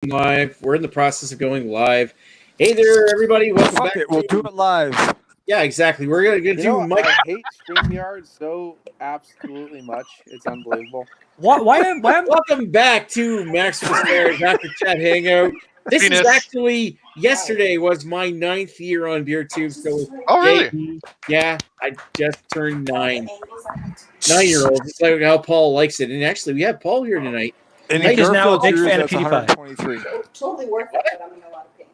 Live. We're in the process of going live. Hey there, everybody. Welcome back. We'll do it live. Yeah, exactly. We're gonna do Mike. I hate StreamYard so absolutely much. It's unbelievable. Welcome back to Max Stairs After Chat Hangout. This is actually yesterday was my 9th year on Beertube. So really? Yeah, I just turned 9. 9-year-old. It's like how Paul likes it. And actually, we have Paul here tonight. And Mike is now a big fan of PewDiePie. 123. Totally worth it, but I'm in a lot of pain.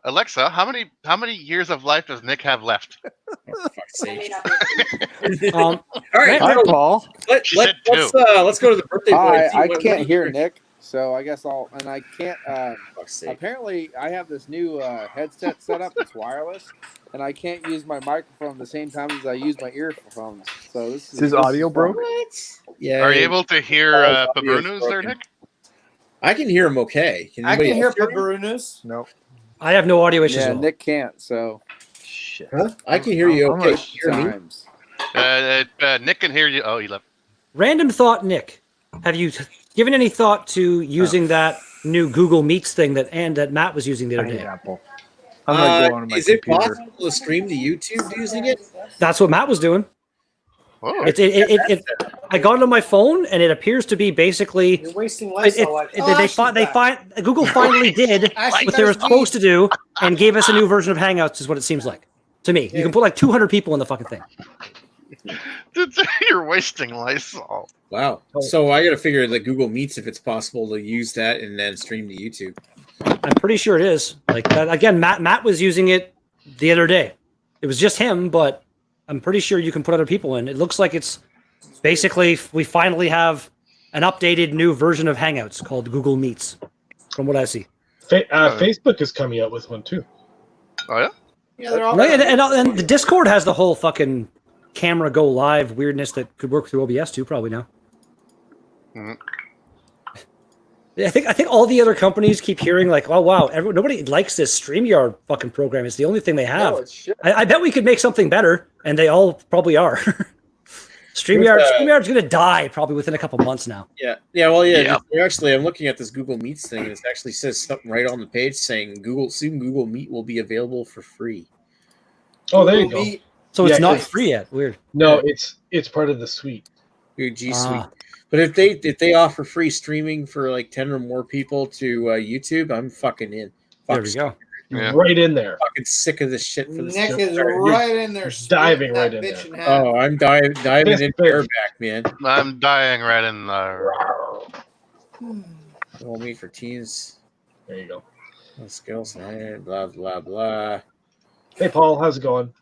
Alexa, how many years of life does Nick have left? Oh, for fuck's sake. All right, Hi, Paul. Let's go to the birthday boy. I can't hear Nick, so I guess I can't. Apparently, I have this new headset set up. It's wireless, and I can't use my microphone at the same time as I use my earphones. So this is audio broke? Yeah. Are you able to hear Pabrunus there, Nick? I can hear him okay. I can hear Pabrunus. No. I have no audio issues. Yeah, Nick can't. So shit. Huh? I can hear you okay. Can you hear me? Nick can hear you. Oh, he left. Random thought, Nick. Have you given any thought to using that new Google Meets thing that Matt was using the other day? Apple. I'm gonna go on my is it computer. possible to stream to YouTube using it? That's what Matt was doing. Oh. I got it on my phone, and it appears to be basically. You're wasting Google finally did what they were supposed to do and gave us a new version of Hangouts. Is what it seems like to me. You can put like 200 people in the fucking thing. You're wasting Lysol. Wow. So I got to figure that Google Meets if it's possible to use that and then stream to YouTube. I'm pretty sure it is. Like that, again, Matt was using it the other day. It was just him, but I'm pretty sure you can put other people in. It looks like it's basically we finally have an updated new version of Hangouts called Google Meets, from what I see. Facebook is coming out with one too. Oh yeah. Yeah, they're all And the Discord has the whole fucking camera go live weirdness that could work through OBS too, probably now. Mm-hmm. I think all the other companies keep hearing like, oh wow, nobody likes this StreamYard fucking program. It's the only thing they have. No, it's shit. I bet we could make something better, and they all probably are. StreamYard's gonna die probably within a couple months now. Yeah. Actually, I'm looking at this Google Meets thing, and it actually says something right on the page saying Google Meet will be available for free. Oh, there you go. So it's not free yet. Weird. No, it's part of the suite. Your G Suite. But if they offer free streaming for like 10 or more people to YouTube, I'm fucking in. There we go. Yeah. Right in there. Fucking sick of this shit for this. Nick is right in there, diving right in there. Oh, I'm diving in bareback, man. I'm dying right in there. Roll me for teens. There you go. Skills, blah blah blah. Hey, Paul, how's it going?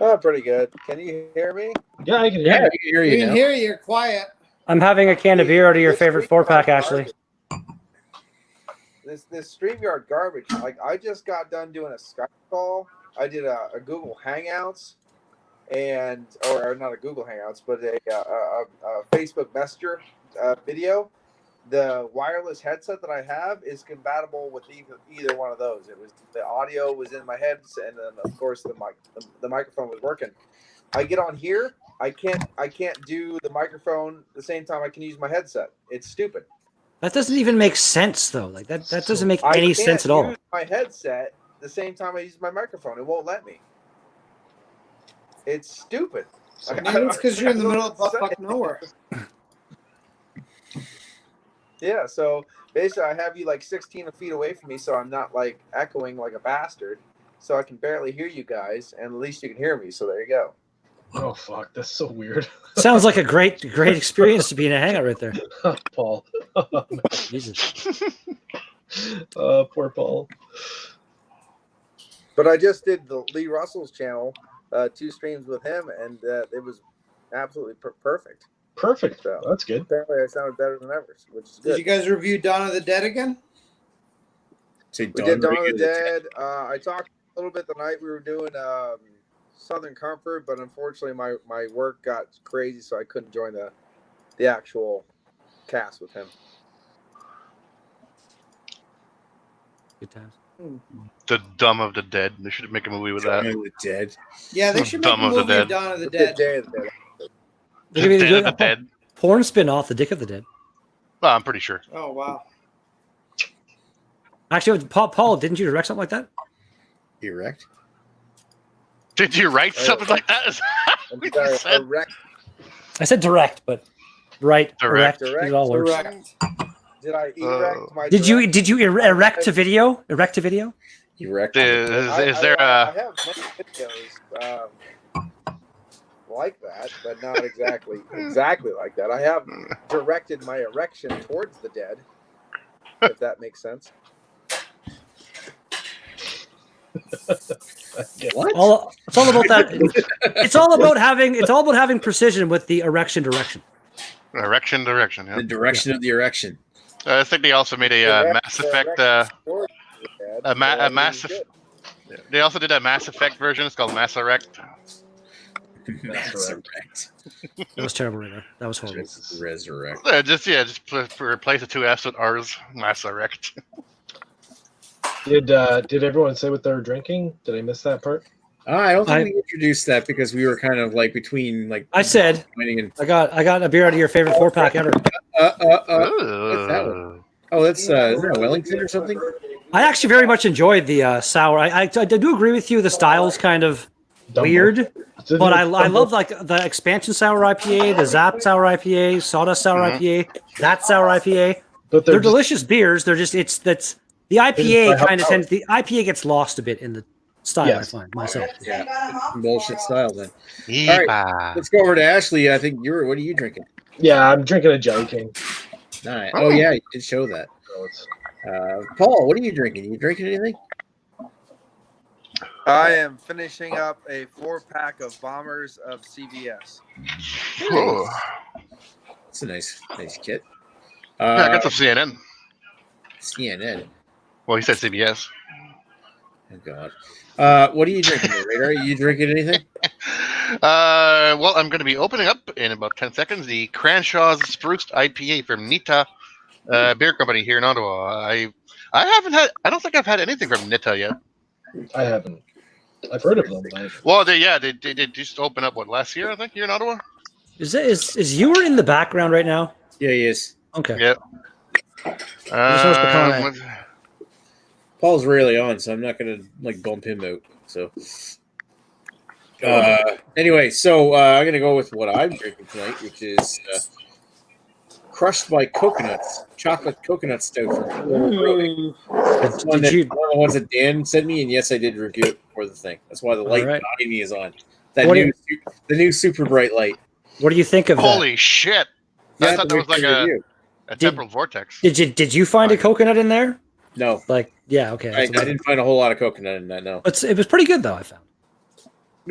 Oh, pretty good. Can you hear me? Yeah, I can hear Yeah, you. I can hear you. We can hear you. You're quiet. I'm having a can of beer out of your favorite 4-pack, Ashley. This StreamYard garbage. Like I just got done doing a Skype call. I did a Google Hangouts, or not a Google Hangouts, but a Facebook Messenger video. The wireless headset that I have is compatible with either one of those. It was the audio was in my head, and then of course the microphone was working. I get on here, I can't do the microphone the same time I can use my headset. It's stupid. That doesn't even make sense though. Like that doesn't make any sense at all. I can't use my headset the same time I use my microphone. It won't let me. It's stupid. Maybe it's because you're in the middle of fucking nowhere. Yeah, so basically I have you like 16 feet away from me, so I'm not like echoing like a bastard. So I can barely hear you guys, and at least you can hear me. So there you go. Oh fuck, that's so weird. Sounds like a great experience to be in a hangout right there. Paul. Jesus. Poor Paul. But I just did the Lee Russell's channel, 2 streams with him, and it was absolutely perfect. Perfect. So that's good. Apparently I sounded better than ever, which is good. Did you guys review Dawn of the Dead again? We did Dawn of the Dead. I talked a little bit the night we were doing Southern Comfort, but unfortunately my work got crazy, so I couldn't join the actual cast with him. Good times. The Dumb of the Dead. They should make a movie with that. Dawn of the Dead. Yeah, they should make a Dawn of the movie of Dead. Dawn of the Dead. Day of the Dead. Dead of the Dead. porn spin-off, The Dick of the Dead. Well, I'm pretty sure. Oh wow. Actually, Paul, didn't you direct something like that? Erect. Did you write something like that? Is that I'm what sorry, you said? erect. I said direct, but right, Direct. erect, it all works. Correct. Did I erect my? Did you direct? erect to video? Erect to video? Erect. Is there I a? have many videos like that, but not exactly like that. I have directed my erection towards the dead, if that makes sense. What? It's all about that. It's all about having precision with the erection direction. Erection direction. Yeah. The direction of the erection. I think they also made a Direct Mass the Effect. erection towards the dead, A so that Mass is Effect. good. They also did a Mass Effect version. It's called Mass Erect. Mass erect. That was terrible, right there. That was horrible. Resurrect. Just replace the two F's with R's. Mass Erect. Did everyone say what they were drinking? Did I miss that part? I don't think we introduced that because we were kind of like between like. I said and, I got a beer out of your favorite 4-pack ever. what's that one? Oh, that's is that a Wellington or something? I actually very much enjoyed the sour. I do agree with you. The style's kind of weird, but I love like the expansion sour IPA, the Zap sour IPA, Sawdust sour IPA, that sour IPA. But They're delicious beers. They're just that's the IPA kind of tends. The IPA gets lost a bit in the style. Yes. I find myself. Yeah, bullshit style then. All Yeehaw. right, let's go over to Ashley. I think what are you drinking? Yeah, I'm drinking a Jelly King. Nice. Oh yeah, you did show that. So it's- Paul, what are you drinking? You drinking anything? I am finishing up a 4-pack of Bombers of CVS. Oh. It's a nice kit. Yeah, I got some CNN. CNN. Well, he said CBS. Oh God. What are you drinking, Radar? Are you drinking anything? Well, I'm going to be opening up in about 10 seconds the Cranshaw's Spruced IPA from Nita Beer Company here in Ottawa. I don't think I've had anything from Nita yet. I haven't. I've heard of them. Well, they just opened up last year, I think, here in Ottawa. Is you in the background right now? Yeah, he is. Okay. Yep. Paul's rarely on, so I'm not gonna like bump him out. So anyway, I'm gonna go with what I'm drinking tonight, which is Crushed by Coconuts, chocolate coconut stout from Brewing. That's one of the ones that Dan sent me, and yes, I did review it before the thing. That's why the light behind me is on. The new super bright light. What do you think of that? Holy shit! Yeah, I thought that was like a temporal vortex. Did you find a coconut in there? No. Like, yeah, okay. I didn't find a whole lot of coconut in that. No. It was pretty good though. I found.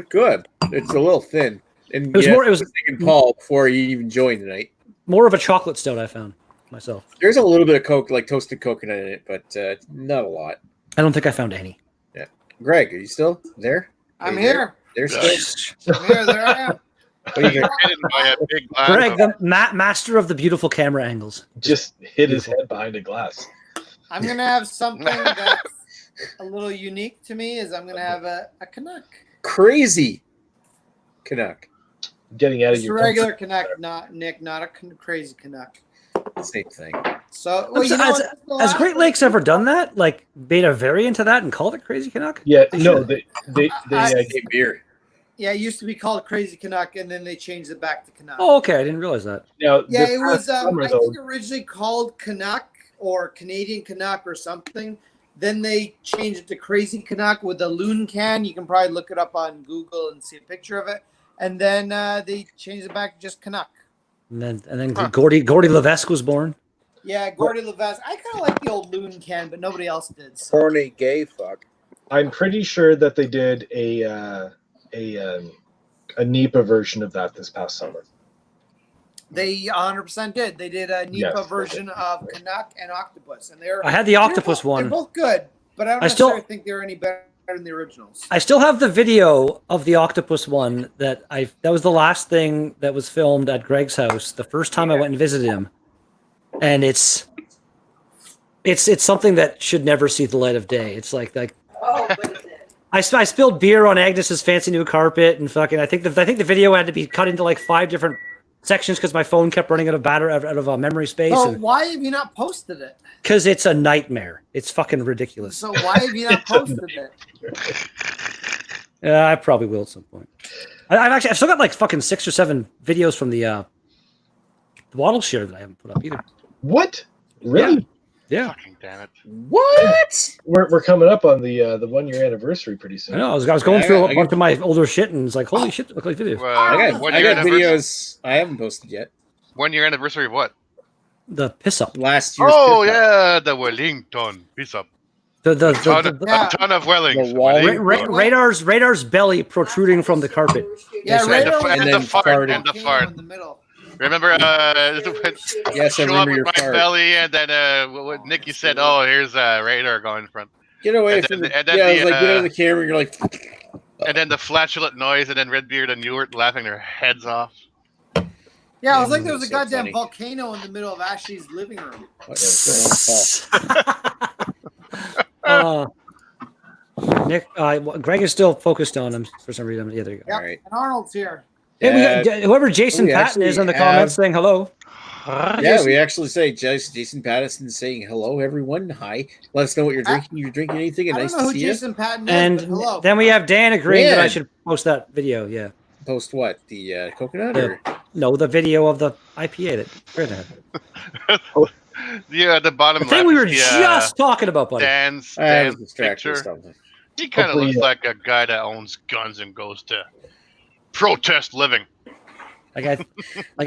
Good. It's a little thin. And It was yeah, more. It was thinking Paul before he even joined tonight. more of a chocolate stout. I found myself. There's a little bit of like toasted coconut in it, but not a lot. I don't think I found any. Yeah. Greg, are you still there? I'm here. There's still. I'm here. There I am. What are you drinking? Hidden by a big glass. Greg, the master of the beautiful camera angles. Just hit his head behind a glass. I'm gonna have something that's a little unique to me. I'm gonna have a Canuck. Crazy Canuck. Getting out of Just a your regular Canuck, not a crazy Canuck. Same thing. So, well, Has Great Lakes ever done that? Like made a variant of that and called it Crazy Canuck? Yeah, no, they Same beer. Yeah, it used to be called Crazy Canuck, and then they changed it back to Canuck. Oh, okay. I didn't realize that. now Yeah, this it was. past summer, I though, think originally called Canuck or Canadian Canuck or something. Then they changed it to Crazy Canuck with a loon can. You can probably look it up on Google and see a picture of it. And then they changed it back to just Canuck. And then Gordy Levesque was born. Yeah, Gordy Levesque. I kind of like the old loon can, but nobody else did. So. Horny gay fuck. I'm pretty sure that they did a NEPA version of that this past summer. They 100% did. They did a NEPA Yes, version of Canuck and Octopus, and they're. I had the octopus they're one. both good, but I don't necessarily think they're any better than the originals. I still have the video of the octopus one that was the last thing that was filmed at Greg's house the first time I went and visited him. And it's something that should never see the light of day. It's like Oh, what is it? I spilled beer on Agnes's fancy new carpet and fucking I think the video had to be cut into like 5 different sections because my phone kept running out of battery, out of memory space. So why have you not posted it? Because it's a nightmare. It's fucking ridiculous. So why have you not posted it? Yeah, I probably will at some point. I've still got like fucking 6 or 7 videos from the Waddle share that I haven't put up either. What? Really? Yeah. Fucking damn it. What? We're coming up on the 1 year anniversary pretty soon. I know. I was going Yeah, through I a bunch of my older shit, and it's like, holy shit, look like videos. Well, I got 1 year anniversary. videos I haven't posted yet. 1 year anniversary of what? The piss up. Last year's. Oh Piss Up. yeah, the Wellington piece up. The Yeah. A ton of Wellings. The wall- radar's belly protruding from the carpet. Yeah, That's right right. over And And the then fart, farted. and the fart. in the middle. Remember, Yes, I show up remember with your my fart. belly, and then what Nicky said, "Oh, here's radar going in front," Get away And from then- the. and then Yeah, I was the, like, get out of the camera. You're like. and then the flatulent noise, and then Redbeard and Ewart laughing their heads off. Yeah, it was like there was a So goddamn funny. volcano in the middle of Ashley's living room. What's going on, Nick, Greg is still focused on him for some reason. Yeah, there you go. Yep. All right. And Arnold's here. Hey, we Yeah. got, whoever Jason we Patton is actually in the have- comments saying hello. Yeah, we actually say Jason Patterson saying hello, everyone. Hi. Let us know what you're drinking. You're drinking anything? I And don't nice know to who see you. Jason Patton is, And but hello. then we have Dan agreeing that I Dan. should post that video. Yeah. Post what? The coconut? Yeah. Or? No, the video of the IPA that Fred had. Yeah, the bottom The thing left we were is just talking about, buddy. Dan's, I was Dan's distracted or picture. something. He kind of Hopefully, looks like a guy that owns guns and goes to protest living. Like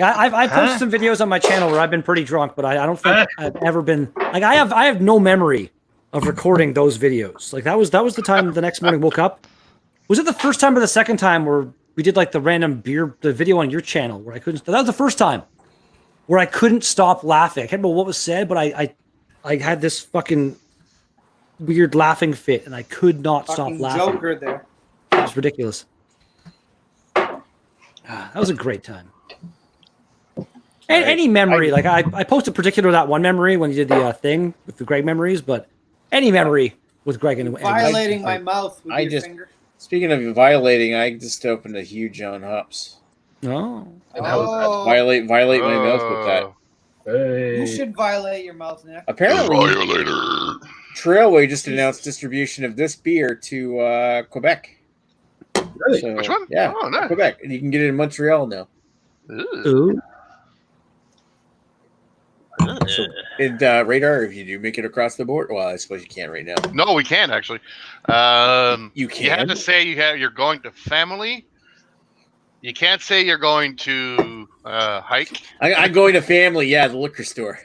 I posted some videos on my channel where I've been pretty drunk, but I don't think I've ever been like I have no memory of recording those videos. Like that was the time the next morning woke up. Was it the first time or the second time where we did like the random the video on your channel where I couldn't? That was the first time where I couldn't stop laughing. I can't remember what was said, but I had this fucking weird laughing fit and I could not stop Fucking laughing. Joker there. It was ridiculous. That was a great time. Any memory, like I posted particular that one memory when you did the thing with the Greg memories, but any memory with Greg and Violating my mouth with I your just- finger. Speaking of violating, I just opened a huge on hops. Oh, And how was Oh, Violate my mouth with that. that? Hey. you should violate your mouth, Nick. Apparently, Violator. Trailway just announced distribution of this beer to Quebec. Really? So, Which one? Yeah, Oh, nice. Quebec. And you can get it in Montreal now. Ooh. ooh. So, and Radar, if you do make it across the board, well, I suppose you can't right now. No, we can't actually. You You can. have to say you're going to family. You can't say you're going to hike. I'm going to family. Yeah, the liquor store.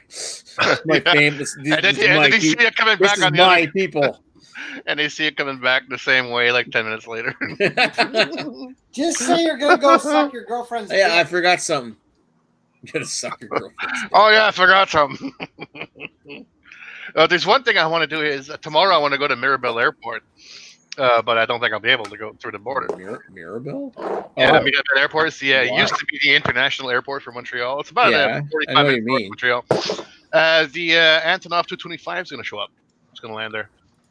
My Yeah. fam. This And then, is and my then you see people. it coming This back is on the my other, people. and they see it coming back the same way like 10 minutes later. Just say you're gonna go suck your girlfriend's Yeah, I dick. forgot something. I'm gonna suck your girlfriend's dick. Oh yeah, I forgot something. There's one thing I want to do is tomorrow I want to go to Mirabel Airport, but I don't think I'll be able to go through the border. Mirabel? Yeah, Oh, Mirabel Airport. Yeah, it Why? used to be the international airport for Montreal. It's about Yeah, a 45 I know what minute you walk mean. from Montreal. The Antonov 225 is going to show up. It's going to land there.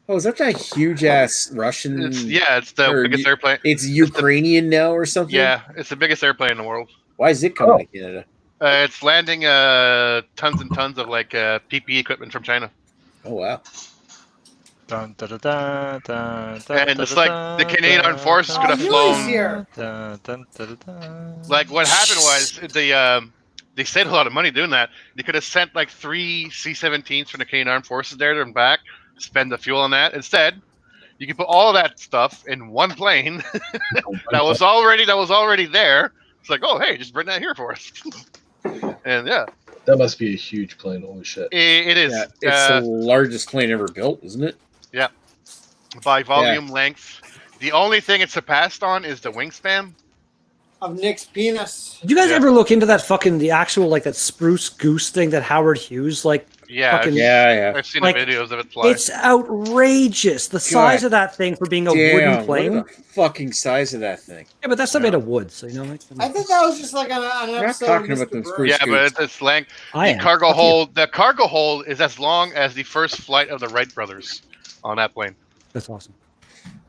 oh, is that that huge ass Russian? It's the or biggest airplane. It's Ukrainian now or something. Yeah, it's the biggest airplane in the world. Why is it coming to Canada? It's landing tons and tons of like PPE equipment from China, Oh wow. Dun, dun, dun, dun, dun, dun, and it's dun, like dun, the Canadian dun, Armed Forces could have Yuli's flown. here. dun, dun, dun, dun. Like what happened was they saved a lot of money doing that. They could have sent like 3 C-17s from the Canadian Armed Forces there and back, spend the fuel on that. Instead, you could put all of that stuff in one plane that was already there. It's like, oh hey, just bring that here for us. And yeah, That must be a huge plane. Holy shit. it is Yeah, it's the largest plane ever built, isn't it? by volume length. The only thing it's surpassed on is the wingspan. Of Nick's penis. Did you guys Yeah. ever look into that fucking the actual like that spruce goose thing that Howard Hughes like? Yeah, Fucking- Yeah. I've seen Like, the videos of it fly. It's outrageous. The size of that thing for being a wooden Damn, plane. what the fucking size of that thing. Yeah, but that's not made of wood, so you know. Like, I thought that was just like an not episode talking of about Mr. them Burns. spruce Yeah, but it's length. I The am. cargo Fuck you. hold. The cargo hold is as long as the first flight of the Wright brothers on that plane. That's awesome.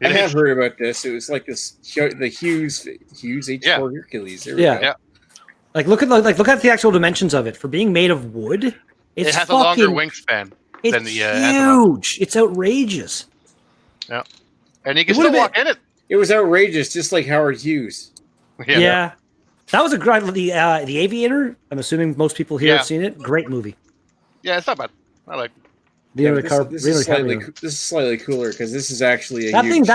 I It have is. heard about this. It was like this the Hughes H4 Yeah. Hercules. There we Yeah. go. Yeah. Like look at the actual dimensions of it. For being made of wood, it's It has a longer wingspan it's than the Antonov. huge. It's outrageous. Yeah, and you can It would've still walk in it. It was outrageous, just like Howard Hughes. Yeah. That was a great the Aviator. I'm assuming most people here Yeah. have seen it. Great movie. Yeah, it's not bad. I like. Leonardo This is DiCaprio. slightly cooler because this is actually a That huge,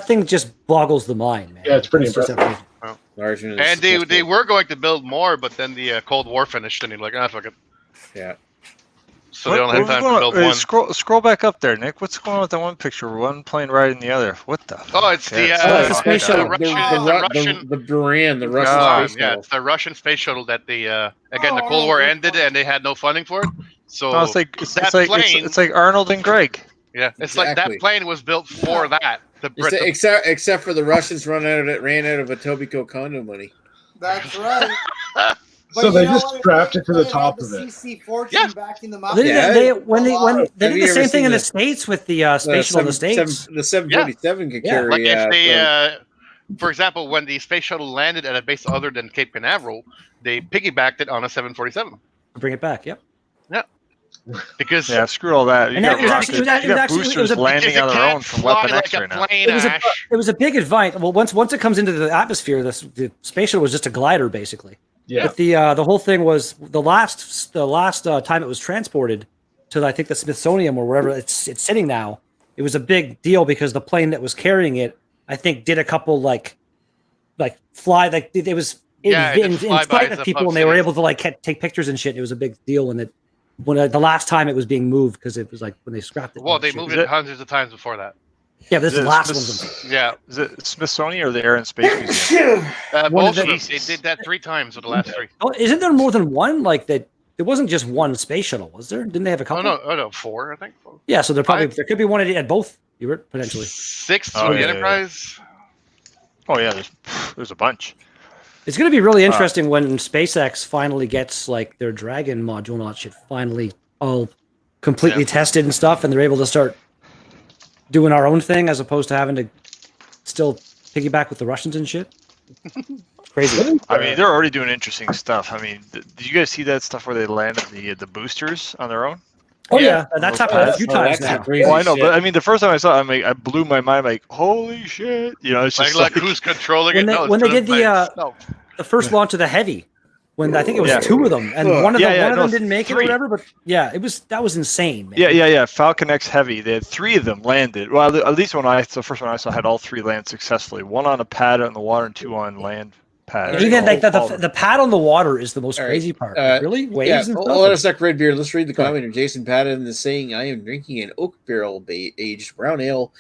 thing just boggles the mind, man. Yeah, it's pretty just impressive. outrageous. larger than And this- they were going to build more, but then the Cold War finished, and they're like, fuck it. Yeah. So they don't have time to build one. Scroll back up there, Nick. What's going on with that one picture? One plane riding the other. What the? Oh, it's the it's a space shuttle. Russian. The Buran, the Russian God, space yeah, shuttle. it's the Russian space shuttle that they again the Cold War ended and they had no funding for it. So No, it's like it's, that it's like plane, it's like Arnold and Greg. yeah, it's like Exactly. that plane was built for that. Except for the Russians ran out of Etobicoke condo money. That's right. So you they know just what? strapped it to the They had top the of it. CC Fortune Yeah. backing them up. They did Yeah. they Have did you the ever same thing in the seen States with the space shuttle in the States. The 747 could Yeah. carry. Like if they, for example, when the space shuttle landed at a base other than Cape Canaveral, they piggybacked it on a 747 Bring it back. Yep. because Yeah, screw all that. You And got, that was actually- rockets- it you was got actually- it was boosters a- landing because on it their can't own from fly Weapon like X a right now. plane, It was a Ash. it was a big advance. Well, once it comes into the atmosphere, the space shuttle was just a glider basically. Yeah. But the whole thing was the last time it was transported to I think the Smithsonian or wherever it's sitting now. It was a big deal because the plane that was carrying it, I think, did a couple like fly like it was Yeah, it in did sight flybys of of people, and they were cities. able to like take pictures and shit. It was a big deal when the last time it was being moved because it was like when they scrapped it. Well, and they shit. moved Is it it- hundreds of times before that. Yeah, but this is the last Smith- one. Yeah, Is it Smithsonian or the Air and Space Museum? One of both of the- these. They did that 3 times with the last 3. Oh, isn't there more than one? Like that, there wasn't just one space shuttle, was there? Didn't they have a couple? Oh no, 4 I think. Yeah, so there could be one at both. You were potentially. 6 Oh, with the yeah, yeah. Enterprise. Oh yeah, there's a bunch. It's going to be really interesting when SpaceX finally gets like their Dragon module and all that shit finally all completely tested and stuff, and they're able to start doing our own thing as opposed to having to still piggyback with the Russians and shit. Crazy. I mean, they're already doing interesting stuff. I mean, did you guys see that stuff where they landed the boosters on their own? Oh yeah, that's happened a few times that's now. crazy. Oh, I know, shit. but I mean, the first time I saw it, I blew my mind. Like, holy shit! You know, it's just Like who's controlling when it? they- No, it's when they doing did the, things. No. The first launch of the Heavy, when I think it was Yeah. 2 of them, and one of them didn't make it or 3. whatever. But yeah, that was insane, man. Yeah. Falcon X Heavy. They had 3 of them landed. Well, at least the first one I saw had all 3 land successfully. 1 on a pad on the water and 2 on land pad. Even like All- the pad on the water is the most All right. crazy part. Like, really, waves Yeah, and stuff. let us suck red beer. Let's read the comment of Jason Patton is saying, "I am drinking an oak barrel aged brown ale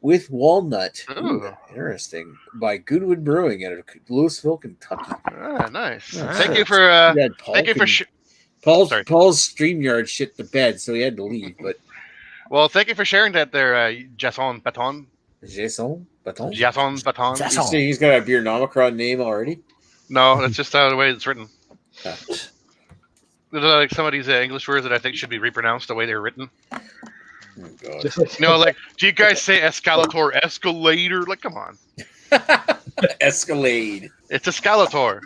with walnut." Ooh, interesting. By Goodwood Brewing out of Louisville, Kentucky. Ah, nice. Yeah. Thank you for Yeah, Paul thank you for can- Sorry. Paul's StreamYard shit the bed, so he had to leave. But well, thank you for sharing that there, Jason Baton. Jason Baton. Jason Baton. Jason. You say he's got a beer nomicron name already? No, that's just the way it's written. Ah. There's like some of these English words that I think should be repronounced the way they're written. Oh, God. Just like, You know, like, do you guys say escalator, escalator? Like, come on. Escalade. It's escalator.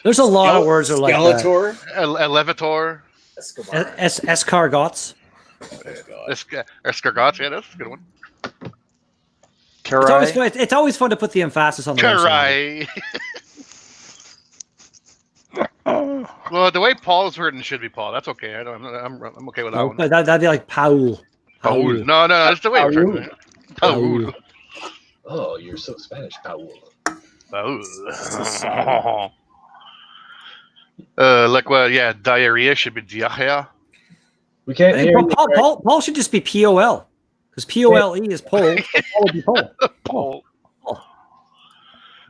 There's a lot of words that are like that. Skeletor. Elevator. Escobar. Escargots. Oh, God. Escargot. Yeah, that's a good one. It's always fun to put the emphasis on the right side. Karai. Well, the way Paul's written should be Paul. That's okay. I'm okay with that one. That'd be like Paul. Paul. No, that's the way it's written. Paul. oh, you're so Spanish, Paul. Paul. Like, well, yeah, diarrhea should be diarrhea. We can't hear you. Paul should just be POL because POLE is Pole. Paul would be Pole. Paul.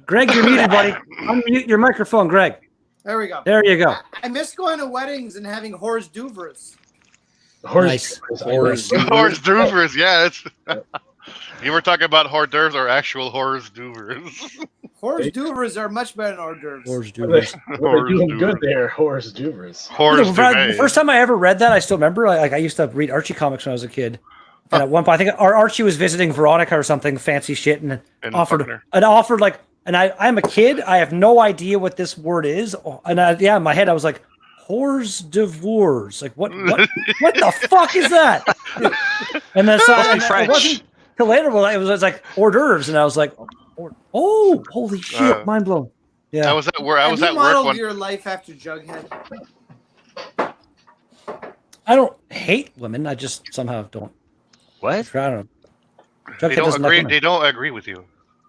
Greg, you're muted, buddy. Unmute your microphone, Greg. There we go. There you go. I miss going to weddings and having hors d'oeuvres. Nice. Horse. Hors d'oeuvres, yeah. You were talking about hors d'oeuvres or actual hors d'oeuvres. Hors d'oeuvres are much better than hors d'oeuvres. Hors They're d'oeuvres. doing good there, Horace Duvers. Hors The d'oeuvres. first time I ever read that, I still remember. I used to read Archie comics when I was a kid, and at one point, I think Archie was visiting Veronica or something fancy shit, and And offered Buckner. like And I'm a kid. I have no idea what this word is. And in my head, I was like, hors d'oeuvres. Like, what the fuck is that? And then so Must be it French. wasn't till later. Well, it was like hors d'oeuvres, and I was like, oh, holy shit, mind blown. Yeah, I was at work. I was Have at you work modeled one. your life after Jughead? I don't hate women. I just somehow don't. What? I don't know. They Jughead don't doesn't like agree. women. They don't agree with you.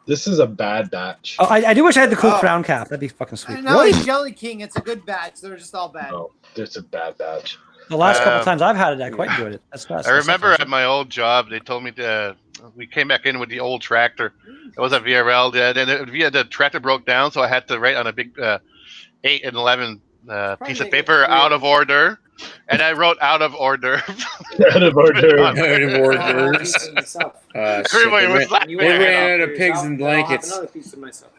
This is a bad batch. Oh, I do wish I had the cool Oh. crown cap. That'd be fucking sweet. No, Really? it's Jelly King. It's a good batch. They're just all bad. Oh, it's a bad batch. The last couple times I've had it, I quite enjoyed it. I remember at my old job, they told me we came back in with the old tractor. It was a VRL. The tractor broke down, so I had to write on a big 8 and 11 piece of paper out of order, and I wrote out of order. Out of order. Out of orders. Everybody was laughing. They ran out of pigs and blankets. Another piece of myself.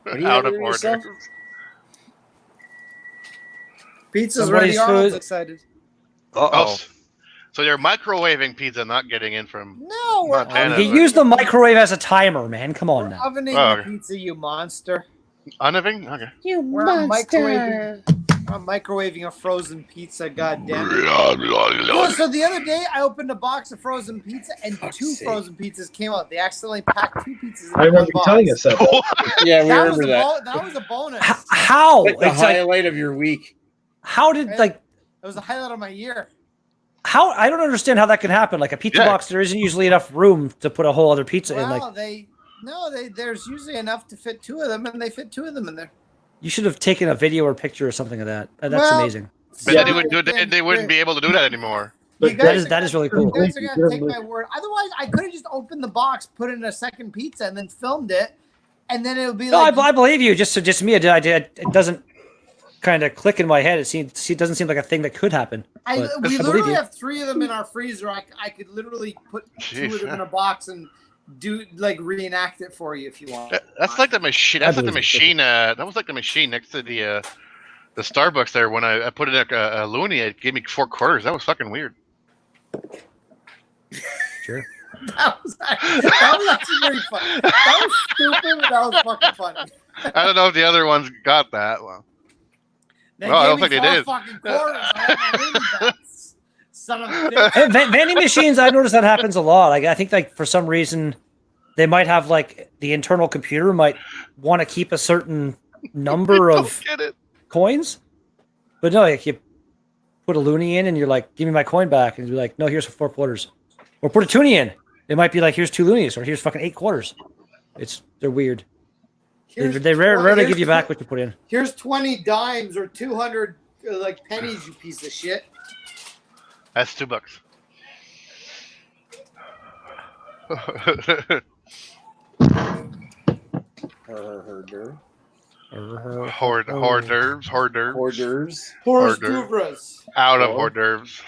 What do you Out have of in yourself? order. Pizza's Somebody's ready. Arnold's food. excited. Uh-oh. So you're microwaving pizza, not getting in from No, we're Montana. You use the microwave as a timer, man. Come on now. ovening Oh, the okay. pizza, you monster. Univing? Okay. We're not microwaving. I'm microwaving a frozen pizza. God damn it. No, so the other day I opened a box of frozen pizza and two frozen pizzas came out. They accidentally packed two pizzas in I remember one you box. telling us that. Yeah, we That was, remember that. that was a bonus. How? Like the It's like, highlight of your week. how did like? It was the highlight of my year. How I don't understand how that can happen. Like a pizza Yeah. box, there isn't usually enough room to put a whole other pizza in. Well, Like there's usually enough to fit two of them, and they fit two of them in there. you should have taken a video or picture or something of that. That's Well, amazing. But Yeah, they wouldn't do it. They wouldn't be able to do that anymore. You guys That is really cool. You guys are gonna take my word. Otherwise, I could have just opened the box, put in a second pizza, and then filmed it, and then it would be No, like. I believe you. Just me. It doesn't kind of click in my head. It doesn't seem like a thing that could happen. We believe literally you. have three of them in our freezer. I could literally put two of Jeez. them in a box and reenact it for you if you want. That's like the machine. I That's like the believe it. machine. That was like the machine next to the Starbucks there. When I put in a loony, it gave me 4 quarters. That was fucking weird. Sure. That was actually very funny. That was stupid, but that was fucking funny. I don't know if the other ones got that. Well, They No, I don't gave me think they 4 did. fucking quarters. I had my loony bets. Son of a bitch. Hey, vending machines, I've noticed that happens a lot. Like I think like for some reason they might have like the internal computer might want to keep a certain number of get it. coins, but no, like you put a loony in and you're like, give me my coin back, and you're like, no, here's 4 quarters, or put a toonie in. It might be like, here's 2 loonies, or here's fucking 8 quarters. They're weird. They rarely give you back what you put in. Here's 20 dimes or 200 pennies, you piece of shit. That's $2. Hors d'oeuvres. Orders. Horse Hors d'oeuvres. d'oeuvres. Out of hors d'oeuvres.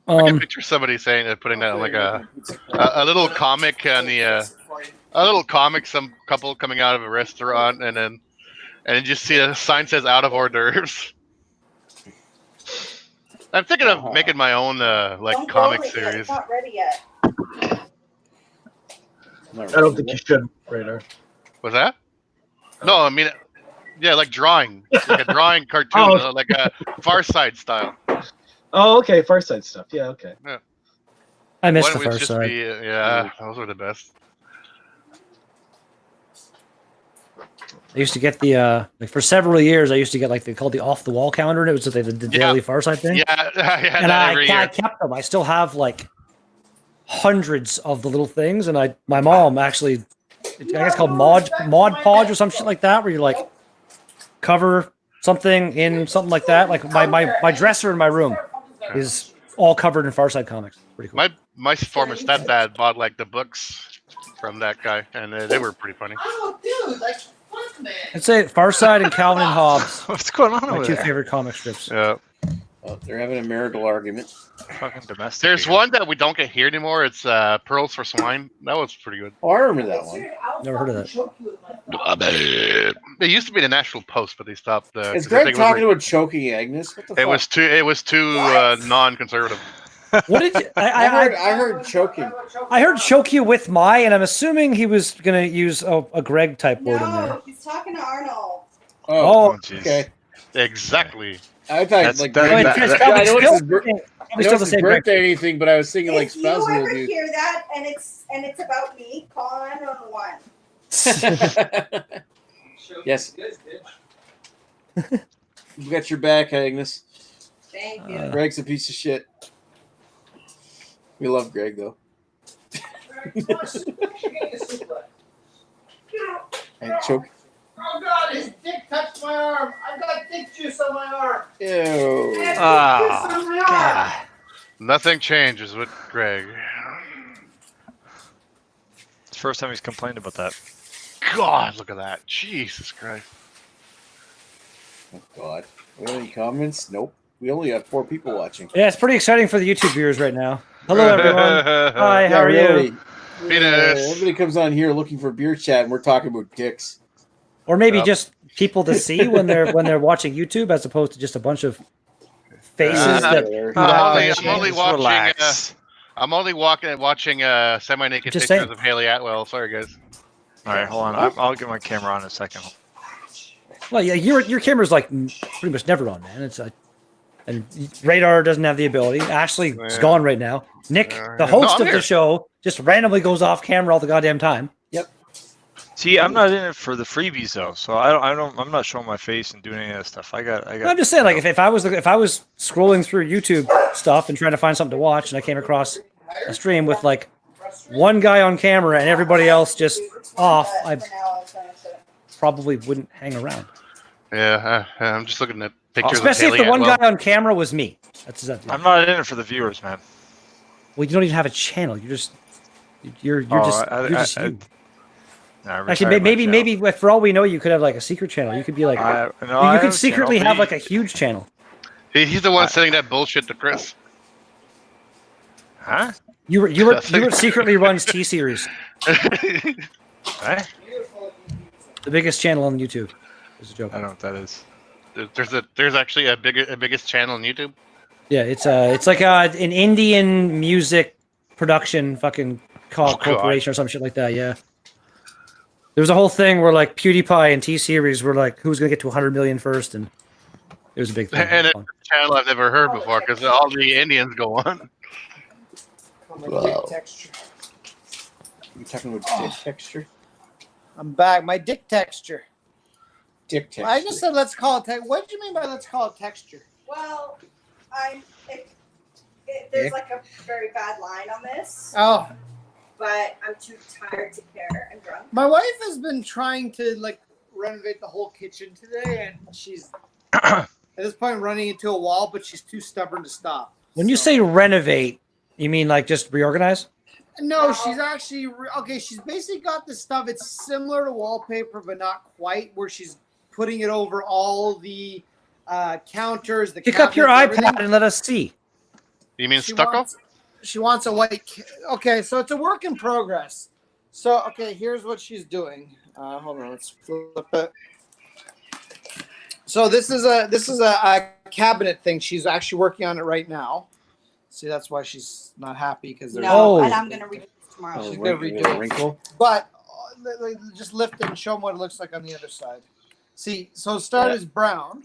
I can Um, picture somebody saying that, putting that on like a little comic on the a little comic, some couple coming out of a restaurant, and then just see a sign says out of hors d'oeuvres. I'm thinking of making my own comic series. Not ready yet. I don't think you should, Radar. Was that? No, I mean, yeah, like drawing, like a drawing cartoon, Oh. like a Far Side style. Oh, okay. Far Side stuff. Yeah, okay. I missed Why the don't we first just side. be, yeah, those were the best. I used to get the like for several years. I used to get like they called the off the wall calendar, and it was the daily Far Side thing. Yeah, I had And that I every year. kept them. I still have like hundreds of the little things, and my mom actually, I guess it's called Mod Podge or some shit like that, where you like cover something in something like that. Like my dresser in my room is all covered in Far Side comics. Pretty cool. My former stepdad bought like the books from that guy, and they were pretty funny. Oh, dude, fuck, man. I'd say Far Side and Calvin and Hobbes, What's going on my over 2 there? favorite comic strips. Yeah. Well, they're having a marital argument. Fucking domestic. There's here. one that we don't get here anymore. It's Pearls for Swine. That was pretty good. Oh, I remember that one. Never heard of that. It used to be the National Post, but they stopped. Is 'cause I Greg think talking about choking Agnes? What the it fuck? was too non-conservative. What did you, I heard choking. I heard choke you with my, and I'm assuming he was gonna use a Greg type word in there. No, he's talking to Arnold. Oh, jeez. okay. Exactly. I thought That's- like that- Greg- that- It's that- probably I know still- it's his probably I still know the it's his same Greg. birthday or anything, but I was thinking like If you spousal ever abuse. hear that and it's about me, call 911. Yes. You got your back, Agnes. Thank you. Greg's a piece of shit. We love Greg though. And choke. Oh God, his dick touched my arm. I've got dick juice on my arm. Ew. Ah, Nothing changes with Greg. it's the first time he's complained about that. God, look at that. Jesus Christ. Oh God. We have any comments? Nope. We only have 4 people watching. Yeah, it's pretty exciting for the YouTube viewers right now. Hello, everyone. Hi, how are really. you? Penis. Everybody comes on here looking for beer chat, and we're talking about dicks. Or maybe Yep. just people to see when they're watching YouTube, as opposed to just a bunch of faces that. I'm only Just watching. relax. I'm only watching semi-naked Just pictures saying. of Haley Atwell. Sorry, guys. All right, hold on. I'll get my camera on in a second. Well, yeah, your camera's like pretty much never on, man. It's and Radar doesn't have the ability. Ashley's Yeah. gone right now. Nick, the No, host I'm of here. the show, just randomly goes off camera all the goddamn time. See, I'm not in it for the freebies though, so I'm not showing my face and doing any of that stuff. I got. I'm just saying, like, if I was scrolling through YouTube stuff and trying to find something to watch, and I came across a stream with like one guy on camera and everybody else just off, I For now, I'll finish it. probably wouldn't hang around. Yeah, I'm just looking at pictures Especially of if Haley the one Atwell. guy on camera was me. That's I'm not in it for the viewers, man. well, you don't even have a channel. You're just you're Oh, just you. I Actually, retired my maybe for all we know, you could have like a secret channel. You could be like channel. No, you I could have a secretly channel, have but like a huge channel. He's the one sending that bullshit to Chris. Huh? You were secretly runs T Series, Eh? the biggest channel on YouTube. It's a joke. I don't know what that is. There's actually a biggest channel on YouTube. Yeah, it's like an Indian music production fucking God. corporation or some shit like that. Yeah. There was a whole thing where like PewDiePie and T Series were like, who's gonna get to 100 million first, and it was a big thing. And It it's was a channel I've never heard before because all the Indians go on. Dick texture. You talking about dick texture? I'm back. My dick texture. Dick texture. I just said let's call it. What did you mean by let's call it texture? Well, there's Nick? like a very bad line on this, Oh, but I'm too tired to care. I'm drunk. my wife has been trying to like renovate the whole kitchen today, and she's at this point running into a wall, but she's too stubborn to stop. When you say renovate, you mean like just reorganize? No, she's actually okay. She's basically got this stuff. It's similar to wallpaper, but not quite. Where she's putting it over all the counters. The Pick up your cabinets, iPad everything. and let us see. You mean She stucco? She wants a white. Okay, so it's a work in progress. So okay, here's what she's doing. Hold on, let's flip it. So this is a cabinet thing. She's actually working on it right now. See, that's why she's not happy because there's No, Oh. and I'm gonna read it tomorrow. Oh, she's gonna wrinkle, redo it. wrinkle. But just lift it and show them what it looks like on the other side. See, so start is brown.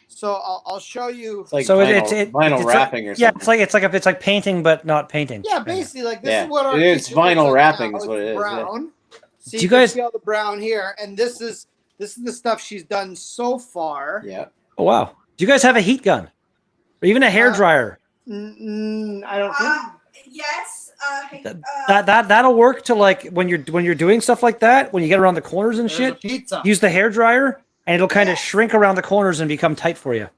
So I'll show you. It's like So vinyl it's wrapping or yeah, something. it's like painting but not painting. Yeah, basically like this Yeah. is what our It's kitchen looks vinyl like wrapping now. is what It's it is, yeah. brown. See, Do you you can guys- see all the brown here, and this is the stuff she's done so far. Yeah. Oh wow. Do you guys have a heat gun? Or even a hair dryer? I don't think. Yes. That'll work to like when you're doing stuff like that, when you get around the corners and There's a shit, pizza. use the hair dryer and it'll kind of shrink around the corners and become tight for you.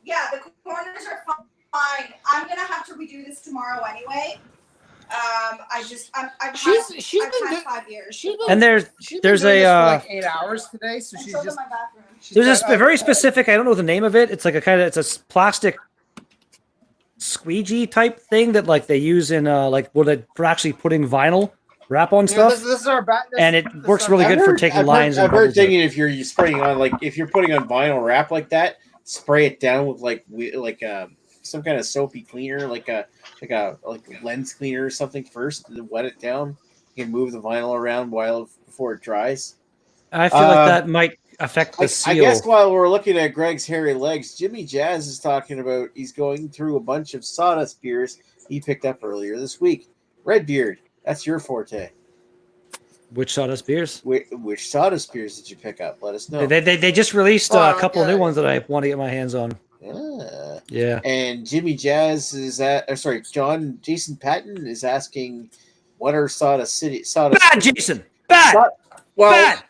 Yeah, the corners are fine. I'm gonna have to redo this tomorrow anyway. I've She's had been 5 years. she's been And there's she's been there's doing a this for like 8 hours today, so And she's so did just my bathroom. there's got- a very specific, I don't know the name of it. It's like it's a plastic squeegee type thing that like they use in like for actually putting vinyl wrap on You know, stuff. this is our back, And it works really good for taking lines and I've heard bubbles out. thinking if you're spraying on if you're putting on vinyl wrap like that, spray it down with like some kind of soapy cleaner, like a lens cleaner or something first, and then wet it down. You can move the vinyl around before it dries. I feel like that might affect the seal. I guess while we're looking at Greg's hairy legs, Jimmy Jazz is talking about he's going through a bunch of sawdust beers he picked up earlier this week. Redbeard, that's your forte. Which sawdust beers? Which sawdust beers did you pick up? Let us know. They just released a couple of new ones that I want to get my hands on. Yeah. And Jimmy Jazz is Jason Patton is asking, what are sawdust? Bad, Jason. Bad. Bad.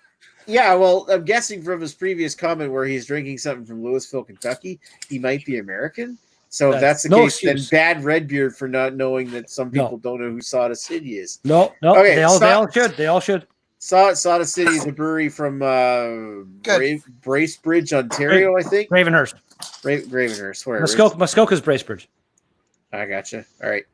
Yeah, well, I'm guessing from his previous comment where he's drinking something from Louisville, Kentucky, he might be American. So if that's the case, excuse. Then bad Redbeard for not knowing that some people don't know who Sawdust City is. No. Okay, they all should. Sawdust City is a brewery from Bracebridge, Ontario, I think. Gravenhurst. Gravenhurst. Where? Muskoka's Bracebridge. I gotcha. All right.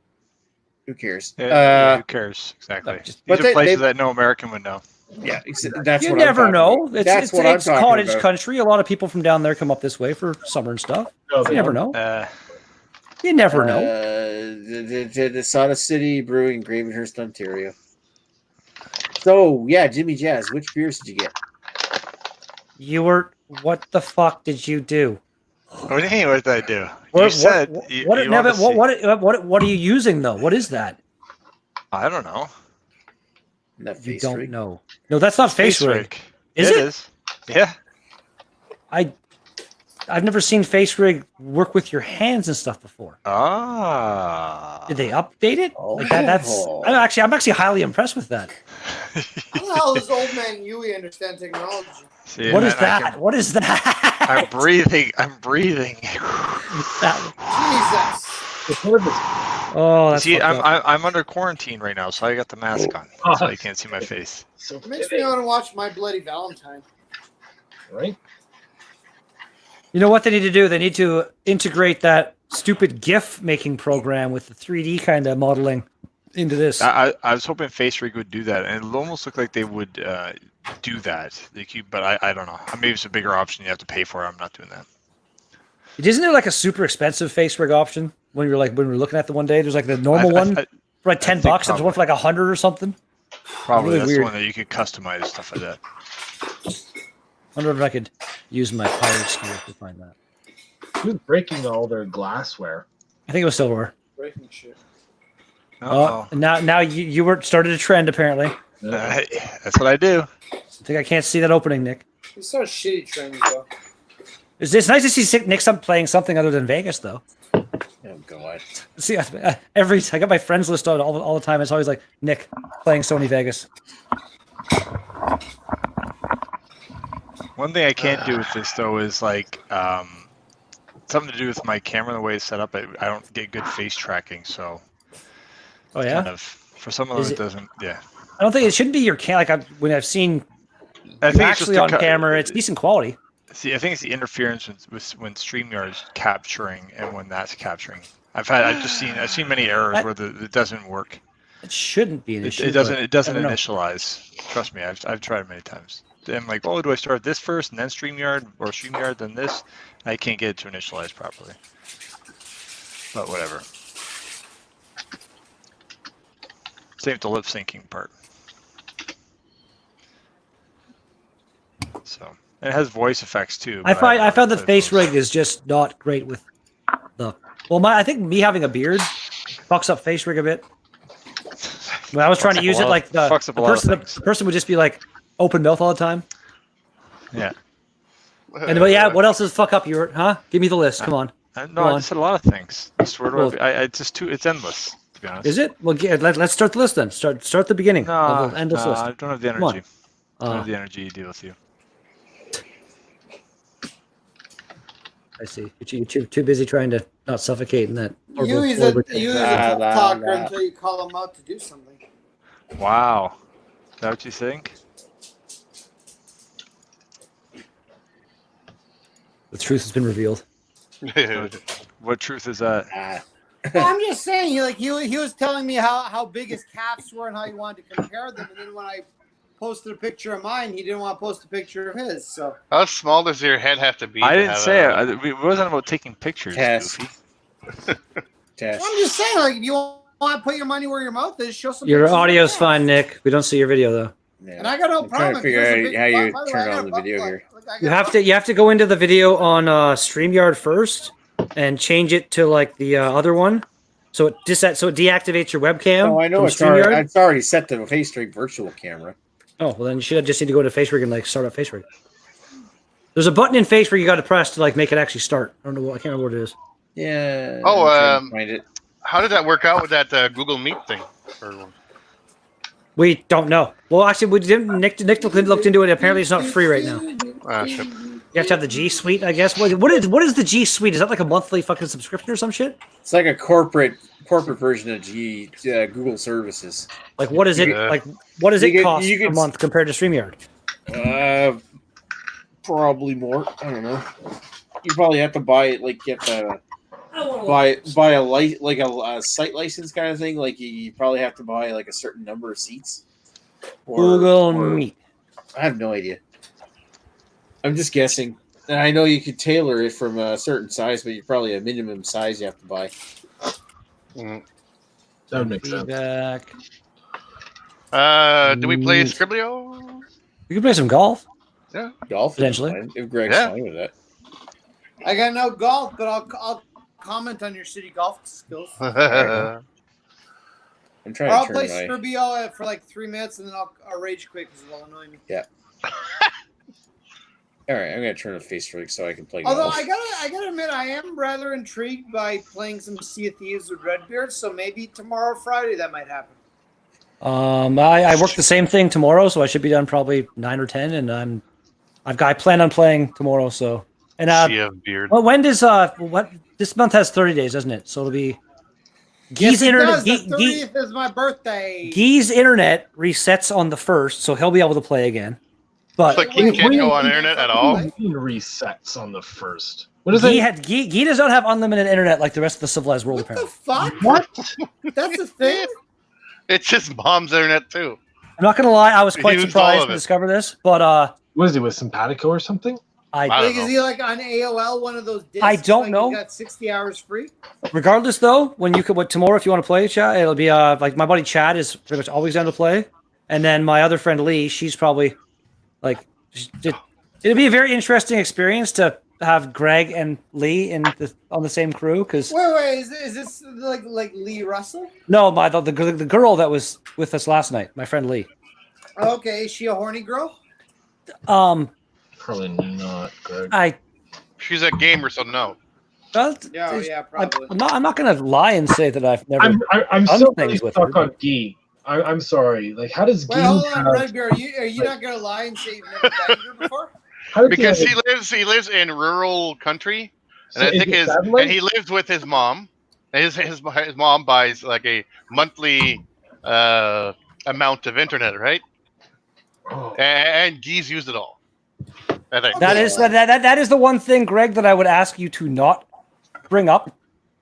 Who cares? Who cares? Exactly. These are places that no American would know. Yeah, that's you what never I'm know. About. That's what I'm talking about. It's cottage country. A lot of people from down there come up this way for summer and stuff. You never know. You never know. The Sawdust City Brewing in Gravenhurst, Ontario. So yeah, Jimmy Jazz, which beers did you get? What the fuck did you do? What do you mean? What did I do? What are you using though? What is that? I don't know. You don't know. No, that's not face rig. Is it? It is. Yeah. I've never seen face rig work with your hands and stuff before. Did they update it? I'm actually highly impressed with that. How the hell does old man Yui understand technology? See, what is that? What is that? I'm breathing. Jesus. Oh, that's I'm under quarantine right now, so I got the mask on, so you can't see my face. So it makes me want to watch My Bloody Valentine. Right? You know what they need to do? They need to integrate that stupid GIF making program with the 3D kind of modeling into this. I was hoping FaceRig would do that, and it almost looked like they would do that. But I don't know. Maybe it's a bigger option you have to pay for. I'm not doing that. Isn't there like a super expensive face rig option when we were looking at the one day? There's like the normal one for like $10, and there's one for like $100 or something. Probably that's the one that you could customize stuff like that. I wonder if I could use my pirate skill to find that. Who's breaking all their glassware? I think it was silverware. Breaking shit. Oh, now you were started a trend apparently. That's what I do. I think I can't see that opening, Nick. It's so shitty trends though. It's nice to see Nick playing something other than Vegas, though. Oh God! See, I got my friends list on all the time. It's always like Nick playing Sony Vegas. One thing I can't do with this though is like something to do with my camera, the way it's set up. I don't get good face tracking, so. Oh yeah. Kind of, for some of them, it doesn't. Yeah. I don't think it shouldn't be your when I've seen. I think actually on camera, it's decent quality. See, I think it's the interference with when StreamYard's capturing and when that's capturing. I've seen many errors where it doesn't work. It shouldn't be an issue. It doesn't initialize. Trust me, I've tried it many times. I'm like, oh, do I start this first and then StreamYard, or StreamYard then this? I can't get it to initialize properly. But whatever. Save the lip syncing part. So. And it has voice effects too. I found the face rig is just not great with the. Well, I think me having a beard fucks up face rig a bit. When I was trying to use it, like the person would just be like open mouth all the time. Yeah. But yeah, what else does fuck up your? Huh? Give me the list. Come on. I just said a lot of things. It's endless. To be honest. Is it? Well, let's start the list then. Start the beginning of the endless list. I don't have the energy. I don't have the energy to deal with you. I see. You're too busy trying to not suffocate in that. Yui's a tough talker until you call him out to do something. Wow. Is that what you think? The truth has been revealed. What truth is that? Well, I'm just saying, he was telling me how big his calves were and how he wanted to compare them, and then when I posted a picture of mine, he didn't want to post a picture of his. So how small does your head have to be? I didn't say it. It wasn't about taking pictures. Yes. Test. I'm just saying, like, if you want to put your money where your mouth is, show some. Your pictures of audio's your fine, ass. Nick. We don't see your video though. Yeah. And I got no I'm trying problem. to if figure there's a out big how you butt- by the way, turn I got on a the butt video plug. here. Look, I got You a have butt- to go into the video on StreamYard first and change it to like the other one, so it deactivates your webcam. No, I know from it's already, StreamYard. it's already set to FaceTime virtual camera. Oh well, then you should just need to go into FaceRig and like start up FaceRig. There's a button in FaceRig you got to press to like make it actually start. I don't know. I can't remember what it is. Yeah. Oh, I'm trying to find it. How did that work out with that Google Meet thing? Or- We don't know. Well, actually, we didn't. Nick looked into it. Apparently, it's not free right now. shit. You have to have the G Suite, I guess. What is the G Suite? Is that like a monthly fucking subscription or some shit? It's like a corporate version of Google services. Like what is it? Yeah. Like what does You it get- cost you per get- month compared to StreamYard? Probably more. I don't know. You probably have to buy it. Like you have to buy a site license kind of thing. Like you probably have to buy like a certain number of seats. Google Meet. I have no idea. I'm just guessing. And I know you could tailor it from a certain size, but you're probably a minimum size you have to buy. Mm. That would make sense. Feedback. Do we play Scriblio? We could play some golf. Golf, Potentially. If Greg's Yeah. fine with that. I got no golf, but I'll comment on your city golf skills. I'm trying Or I'll to play turn my. Scribbio for like 3 minutes, and then I'll rage quit because it'll annoy me. All right, I'm gonna turn the face rig so I can play Although golf. I gotta admit, I am rather intrigued by playing some Sea of Thieves with Redbeard. So maybe tomorrow, Friday, that might happen. I work the same thing tomorrow, so I should be done probably 9 or 10, and I plan on playing tomorrow. So and Sea of Beard. well, when does what this month has 30 days, doesn't it? So it'll be Yes, Guy's it internet. does. The 30th is my birthday. Guy's internet resets on the 1st, so he'll be able to play again. But Like he can't go on internet at all. What do you mean resets on the first? What is that? Guy does not have unlimited internet like the rest of the civilized world, What the apparently. fuck? What? That's a thing? It's his mom's internet too. I'm not gonna lie, I was quite He used surprised all of to it. discover this, but What is he with simpatico or something? I Like, don't is know. he like on AOL, one of those discs? I don't like know. He got 60 hours free. regardless though, when you could tomorrow if you want to play, Chad, it'll be like my buddy Chad is pretty much always down to play, and then my other friend Lee, she's probably like it'll be a very interesting experience to have Greg and Lee on the same crew because Wait, is this like Lee Russell? no, the girl that was with us last night, my friend Lee. Okay, is she a horny girl? Probably not, Greg. I She's a gamer, so no. Yeah, probably. I'm not gonna lie and say that I've never. I'm done still things really with stuck her. on Gee. I'm sorry. Like, how does Gee Wait, hold on, have? Redbeard. Are you not gonna lie and say you've never banged her before? How did Because have he lives in rural country, and So I is think it his satellite? and he lives with his mom. And his mom buys like a monthly amount of internet, right? Oh, And Gee's used it all. I think. That is the one thing, Greg, that I would ask you to not bring up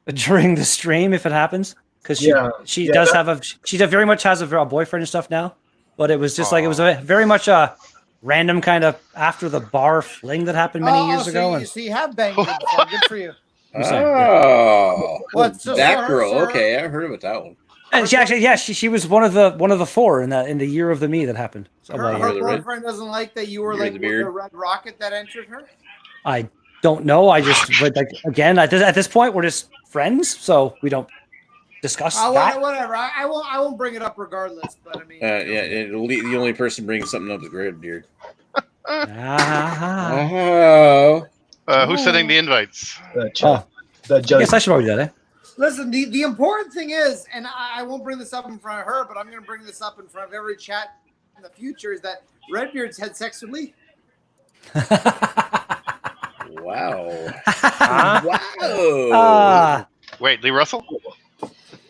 during the stream if it happens, because she does have she very much has a boyfriend and stuff now, but it was just like it was a very much a random kind of after the bar fling that happened many years so ago. So you have banged her before. Good for you. Oh, What, so that her- girl. so her- Okay, I've heard about that one. And she actually, she was one of the four in the year of the me that happened. So Her, like, her the red- boyfriend doesn't like that you were You're like the the beard. red rocket that entered her. I don't know. I just but like again at this point we're just friends, so we don't discuss that. Whatever. I won't bring it up regardless. But I mean, The only person bringing something up is Greg Beard. Ah. Oh, Who's sending the invites? Oh, that I judge. guess I should probably do that. listen. The important thing is, and I won't bring this up in front of her, but I'm going to bring this up in front of every chat in the future. Is that Redbeard's had sex with Lee? wow! Huh? Wow! Wait, Lee Russell?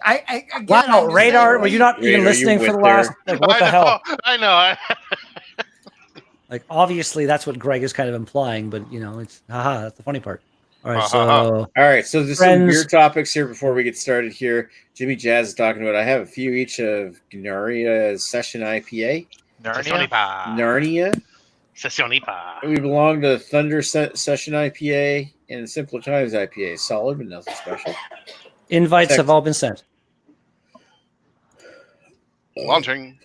Again, Wow, I'm just radar. saying, Were you not Wait, even are you listening for with the last? Like, what the hell? I know. Like, obviously, that's what Greg is kind of implying, but you know, it's haha. That's the funny part. All right, so All right, so there's some Friends. beer topics here before we get started. Here, Jimmy Jazz is talking about. I have a few each of Narnia Session IPA, Narnia. Narnia Session IPA. We belong to Thunder Session IPA and Simpler Times IPA. Solid, but nothing special. Invites have all been sent. Launching.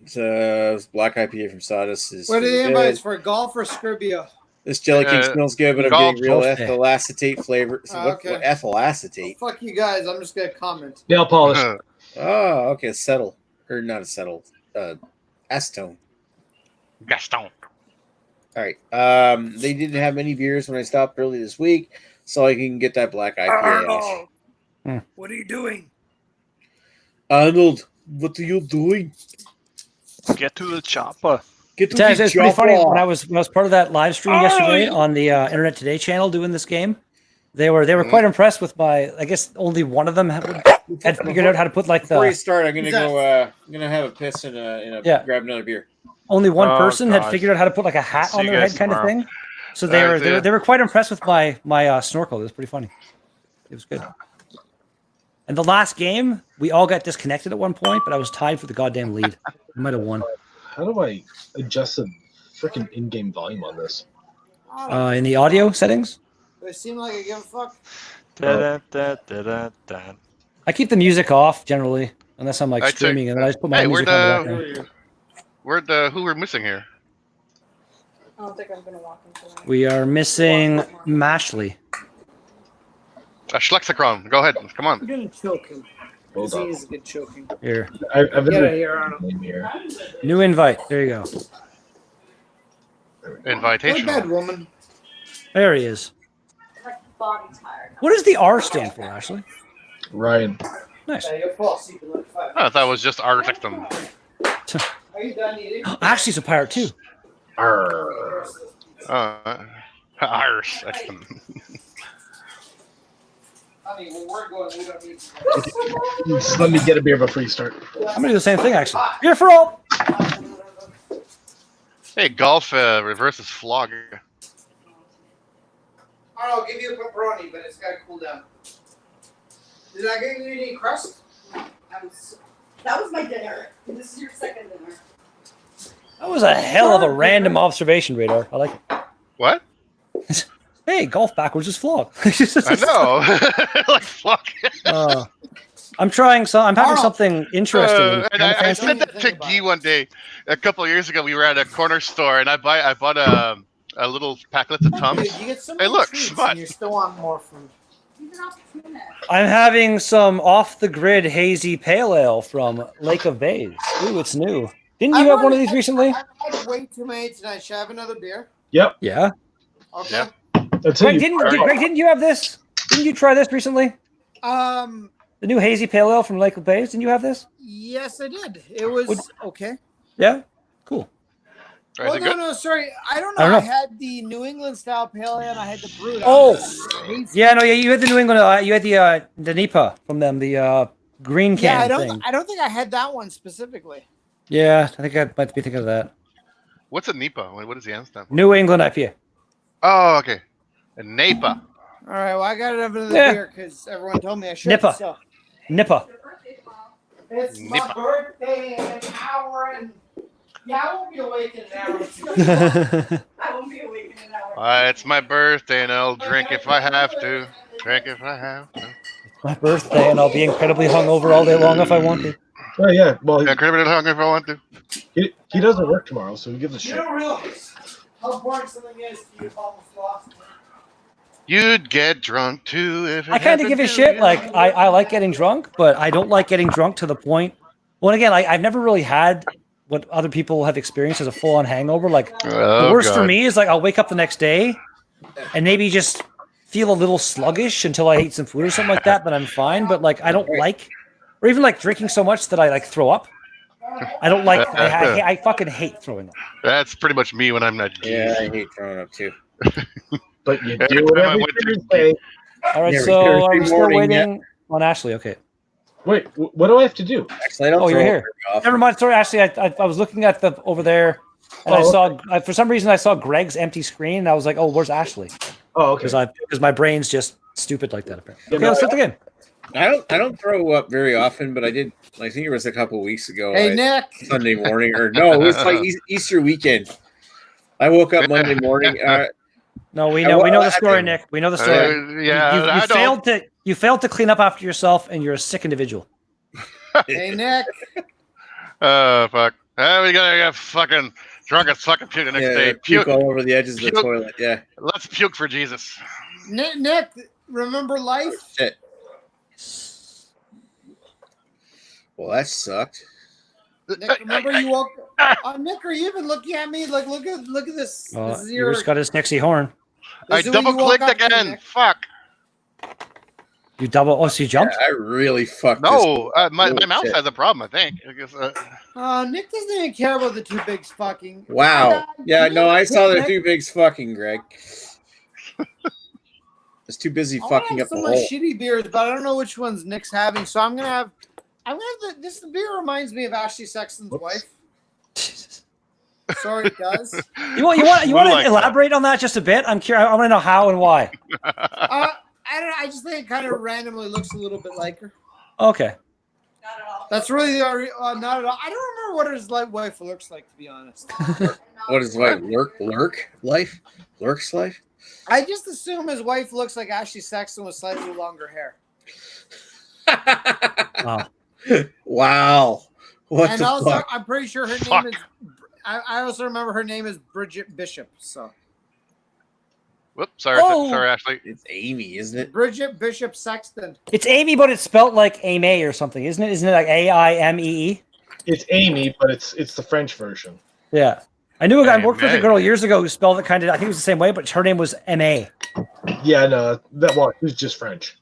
It's Black IPA from Sawdust. What are the invites for? Golf or Scribio? This Jelly King smells good, but I'm golf, getting real golf, ethyl acetate flavor. So Okay. what ethyl acetate? Fuck you guys. I'm just gonna comment. Nail polish. Oh, okay. Settle. Or not a settle. Acetone. Gaston. All right. They didn't have many beers when I stopped early this week, so I can get that black IPA off. What are you doing? Arnold, what are you doing? Get to the chopper. Get to It's the pretty funny chopper. when I was part of that live stream yesterday on the Internet Today channel doing this game. They were quite impressed with my. I guess only one of them had figured out how to put like Before you the. start, I'm gonna go. I'm gonna have a piss and grab another beer. Only one Oh, person had God. figured out how to put like a hat See on you their guys head, kind of tomorrow. thing. So they Alright, were they were quite impressed with my snorkel. It was pretty funny. It was good. And the last game, we all got disconnected at one point, but I was tied for the goddamn lead. I might have won. How do I adjust the freaking in-game volume on this? In the audio settings, Do I seem like I give a fuck? Da-da-da-da-da-da. I keep the music off generally, unless I'm like I'd say- streaming, and then I just put my Hey, music on the background. Who we're missing here? I don't think I'm gonna walk into that. We are missing Mashley. Schlexicron. Go ahead. Come I'm on. gonna choke him. Hold He on. is a good choking. Here, I've Get been out of here, Arnold. here. new invite. There you go. Go to Invitation. bed, woman. There he is. Like body tired. What does the R stand for, Ashley? Ryan. Nice. Yeah, you're false. You can look fine. I thought it was just our victim. Are you done eating? Ashley's a pirate too. Arr. Our victim. Honey, when we're going, we don't need to. Just let me get a beer before you start. I'm gonna do the same thing actually. Beer for all. Hey, golf reverses flog. Arnold, I'll give you a pepperoni, but it's gotta cool down. Did I give you any crust? That was my dinner. This is your second dinner. That was a hell of a random observation, Radar. I like it. What? Hey, golf backwards is flog. I know. Like fuck. I'm trying. I'm having Arnold. something interesting. And I said that to Guy one day, a couple of years ago. We were at a corner store, and I bought a little packlet of Tums. Dude, you get so Hey, many look, treats smut. and you still want more food. You've been off 2 minutes. I'm having some off-the-grid hazy pale ale from Lake of Bays. Ooh, it's new. Didn't you have one of these recently? I've had way too many tonight. Should I have another beer? Yep. Yeah. Okay. Yep. That's how Greg, you. didn't you have this? Didn't you try this recently? Um. The new hazy pale ale from Lake of Bays. Didn't you have this? Yes, I did. It was okay. Yeah. Cool. Is it good? No, sorry. I don't know. I don't know. I had the New England style pale ale and I had the brewed. Oh. Yeah. No. Yeah. You had the New England. You had the Nipa from them. The green can Yeah, thing. I don't think I had that one specifically. Yeah. I think I might be thinking of that. What's a NEPA? What is the answer stand for? New England IPA. Oh, okay. A NEPA. All right. Well, I got another Yeah. beer because everyone told me I should. Nippa. So. Nippa. Your birthday tomorrow. It's my Nippa. birthday in an hour and. Yeah, I won't be awake in an hour. I won't be awake in an hour. It's my birthday, and I'll drink if I have to. Drink if I have to. My birthday, and I'll be incredibly hungover all day long if I want to. Oh yeah. Well, Yeah, crave it hungry if I want to. he doesn't work tomorrow, so he gives a You shit. don't realize how boring something is. You almost lost. You'd get drunk too if it I kind of happened give a to shit. you. Like I like getting drunk, but I don't like getting drunk to the point. Well, again, I've never really had what other people have experienced as a full-on hangover. Like Oh, the worst for God. me is like I'll wake up the next day and maybe just feel a little sluggish until I eat some food or something like that. Then I'm fine. But like I don't like, or even like drinking so much that I like throw up. I don't like. I fucking hate throwing up. That's pretty much me when I'm not. Yeah, I hate throwing up too. But you Every do time it I every went through- Thursday. All right, Yeah, so Thursday are we still morning, waiting on Ashley? Okay. Wait, what do I have to do? Actually, I don't. Oh, you're throw here. up very often. Never mind. Sorry, Ashley. I was looking at the over there, and I Oh, saw for some reason I saw Greg's empty screen, and I was like, "Oh, where's Ashley?" Oh, okay. Because my brain's just stupid like that. Apparently. Yeah, Okay, no, let's start the game. I don't throw up very often, but I did. I think it was a couple weeks ago. Hey, Nick. Sunday morning, or no, it was like Easter weekend. I woke up Monday morning. No, we know the story, Nick. We know the story. You failed to clean up after yourself, and you're a sick individual. Hey, Nick. Oh fuck! We gotta get fucking drunk as fucking puke the next day. Puke all over the edges of the toilet. Yeah. Let's puke for Jesus. Nick, remember life? Shit. Well, that sucked. Nick, remember you woke. Nick, are you even looking at me? Like, look at this. This is Yours got his Nixie horn. I double clicked again. Fuck. You double? Oh, so you jumped? Yeah, I really fucked. No, my mouse has a problem. I think. I guess, Nick doesn't even care about the two bigs fucking. Wow. Yeah, no, I saw the two bigs fucking, Greg. I was too busy fucking up the hole. Shitty beers, but I don't know which ones Nick's having, so I'm gonna have this beer reminds me of Ashley Sexton's wife. Sorry, it does. You want to elaborate on that just a bit? I'm curious. I want to know how and why. I don't know. I just think it kind of randomly looks a little bit like her. Okay. Not at all. That's really not at all. I don't remember what his wife looks like, to be honest. What is wife? Lurk's life? I just assume his wife looks like Ashley Sexton with slightly longer hair. Wow. Wow. What and the also, fuck? I'm pretty sure her name is. I also remember her name is Bridget Bishop. So. Whoops, sorry, Ashley. It's Amy, isn't it? Bridget Bishop Sexton. It's Amy, but it's spelled like Aimee or something, isn't it? Isn't it like AIMEE? It's Amy, but it's the French version. Yeah. I knew a guy worked with a girl years ago who spelled it kind of, I think it was the same way, but her name was M.A. Yeah, no, it was just French.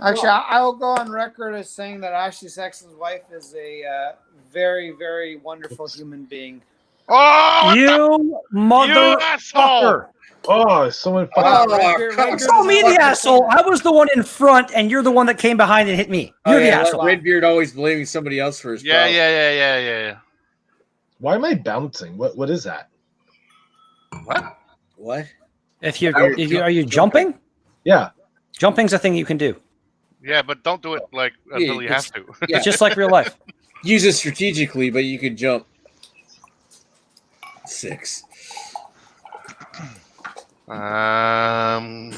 Actually, I will go on record as saying that Ashley Sexton's wife is a very, very wonderful human being. Oh, you motherfucker! Oh, someone fucking. Call me the asshole. I was the one in front, and you're the one that came behind and hit me. You're the asshole. Redbeard always blaming somebody else for his problem. Yeah. Why am I bouncing? What is that? What? Are you jumping? Yeah. Jumping's a thing you can do. Yeah, but don't do it until you have to. Yeah. It's just like real life. Use it strategically, but you can jump. 6. Yeah.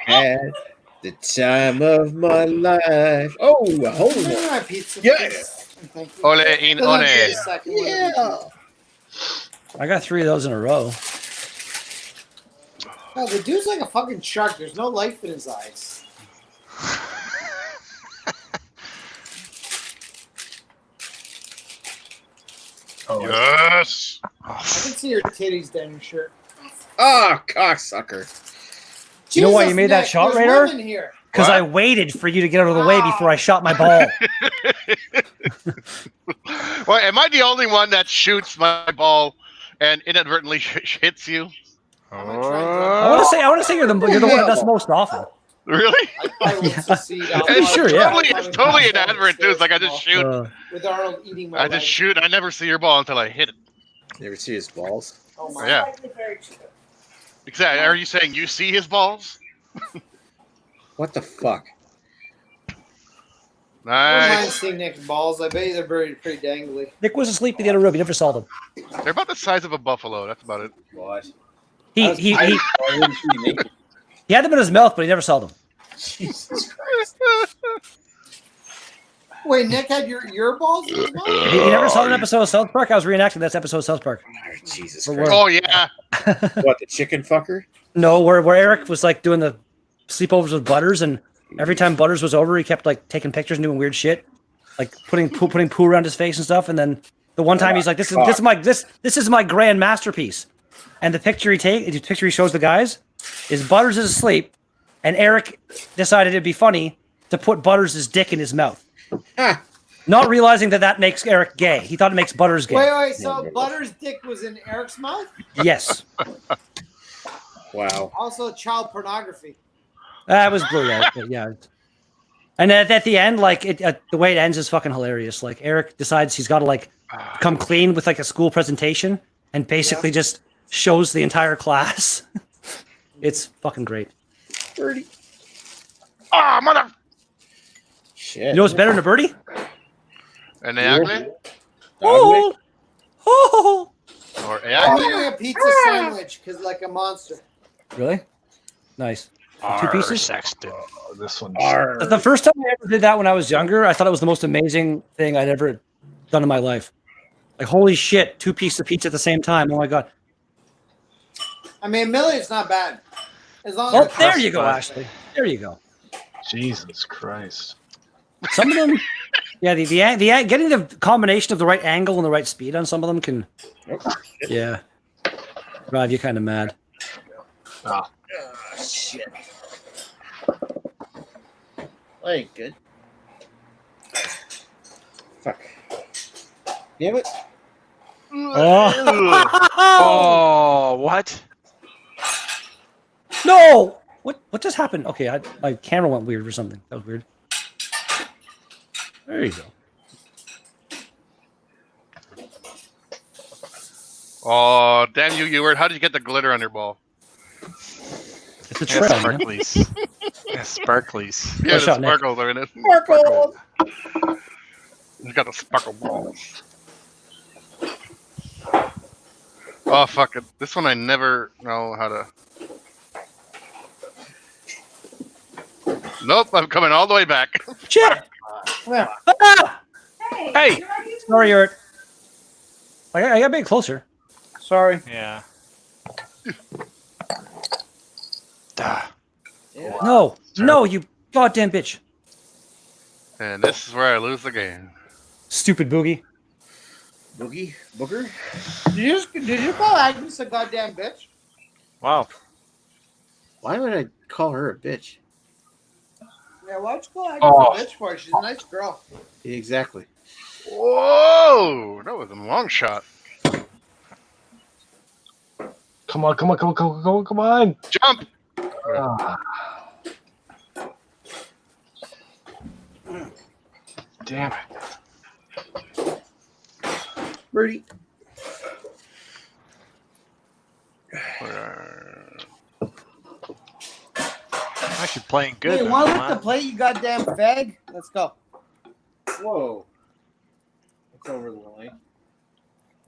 Had the time of my life. Oh, hold on. My pizza. Yes. Ole in ole. Yeah. I got 3 of those in a row. Oh, the dude's like a fucking shark. There's no life in his eyes. Oh, yes. I can see your titties down your shirt. Ah, cocksucker. You know why you made that shot, Raider? Here. Because I waited for you to get out of the way before I shot my ball. Well, am I the only one that shoots my ball and inadvertently hits you? I want to say you're the one that does most often. Really? It's totally inadvertent too. It's like I just shoot. With Arnold eating my I just shoot. I never see your ball until I hit it. You ever see his balls? Oh my yeah. God. Exactly. Are you saying you see his balls? What the fuck? I don't mind Nice. seeing Nick's balls. I bet you they're pretty dangly. Nick was asleep in the other room. You never saw them. They're about the size of a buffalo. That's about it. What? He had them in his mouth, but he never saw them. Jesus Christ. Wait, Nick had your balls in his mouth? He never saw an episode of South Park. I was reenacting that episode of South Park. Oh, Jesus Where- Christ. Oh yeah. What, the chicken fucker? No, where Eric was like doing the sleepovers with Butters, and every time Butters was over, he kept like taking pictures and doing weird shit, like putting poo around his face and stuff. And then the one time he's like, "This is my grand masterpiece," and the picture he shows the guys is Butters is asleep, and Eric decided it'd be funny to put Butters' dick in his mouth. Not realizing that makes Eric gay. He thought it makes Butters gay. Wait, so Butters' dick was in Eric's mouth? Yes. Wow. Also child pornography. That was blurred out, but yeah. And at the end, like the way it ends is fucking hilarious. Like Eric decides he's got to like come clean with like a school presentation, and basically just shows the entire class. It's fucking great. Birdie. Ah, mother. Shit. You know what's better than a birdie? And the ugly Oh, oh, or I'm ugly. eating a pizza sandwich because like a monster. really? Nice. Two Arr, pieces. Sexton. Oh, this one's The first time I ever did that when I was younger, I thought it was the most amazing thing I'd ever done in my life. Like, holy shit, 2 pieces of pizza at the same time. Oh my god. I mean, Millie, it's not bad. As long Oh, as there you go, bud. Ashley. There you go. Jesus Christ. Some of them, yeah, the getting the combination of the right angle and the right speed on some of them can, yeah, drive you kind of mad. Ah, Shit. That ain't good. Fuck. Damn it. Oh, Oh, what? no! What just happened? Okay, my camera went weird or something. That was weird. There you go. Oh, damn you, Ewart. How did you get the glitter on your ball? It's a Yeah, trail, man. sparklies. Yeah, sparklies. Yeah, the shot, Nick. sparkles are in it. Sparkle. He's got the sparkle ball. Oh, fuck it. This one I never know how to... Nope, I'm coming all the way back. Shit! Yeah. Ah! Hey! you're already- Sorry, Ert. I got a bit closer. Sorry. Yeah. Duh. No, no, you goddamn bitch. And this is where I lose the game. Stupid boogie. Boogie? Booger? Did you call Agnes a goddamn bitch? Wow. Why would I call her a bitch? Yeah, why'd you call Agnes Oh. a bitch for? She's a nice girl. Exactly. Whoa! That was a long shot. come on, come on, come on, come on, come on, come on. Jump! Ah. Damn it. Birdie. I'm actually playing good. Hey, though, want to come lick the on. plate, you goddamn fag? Let's go. Whoa. It's over the line.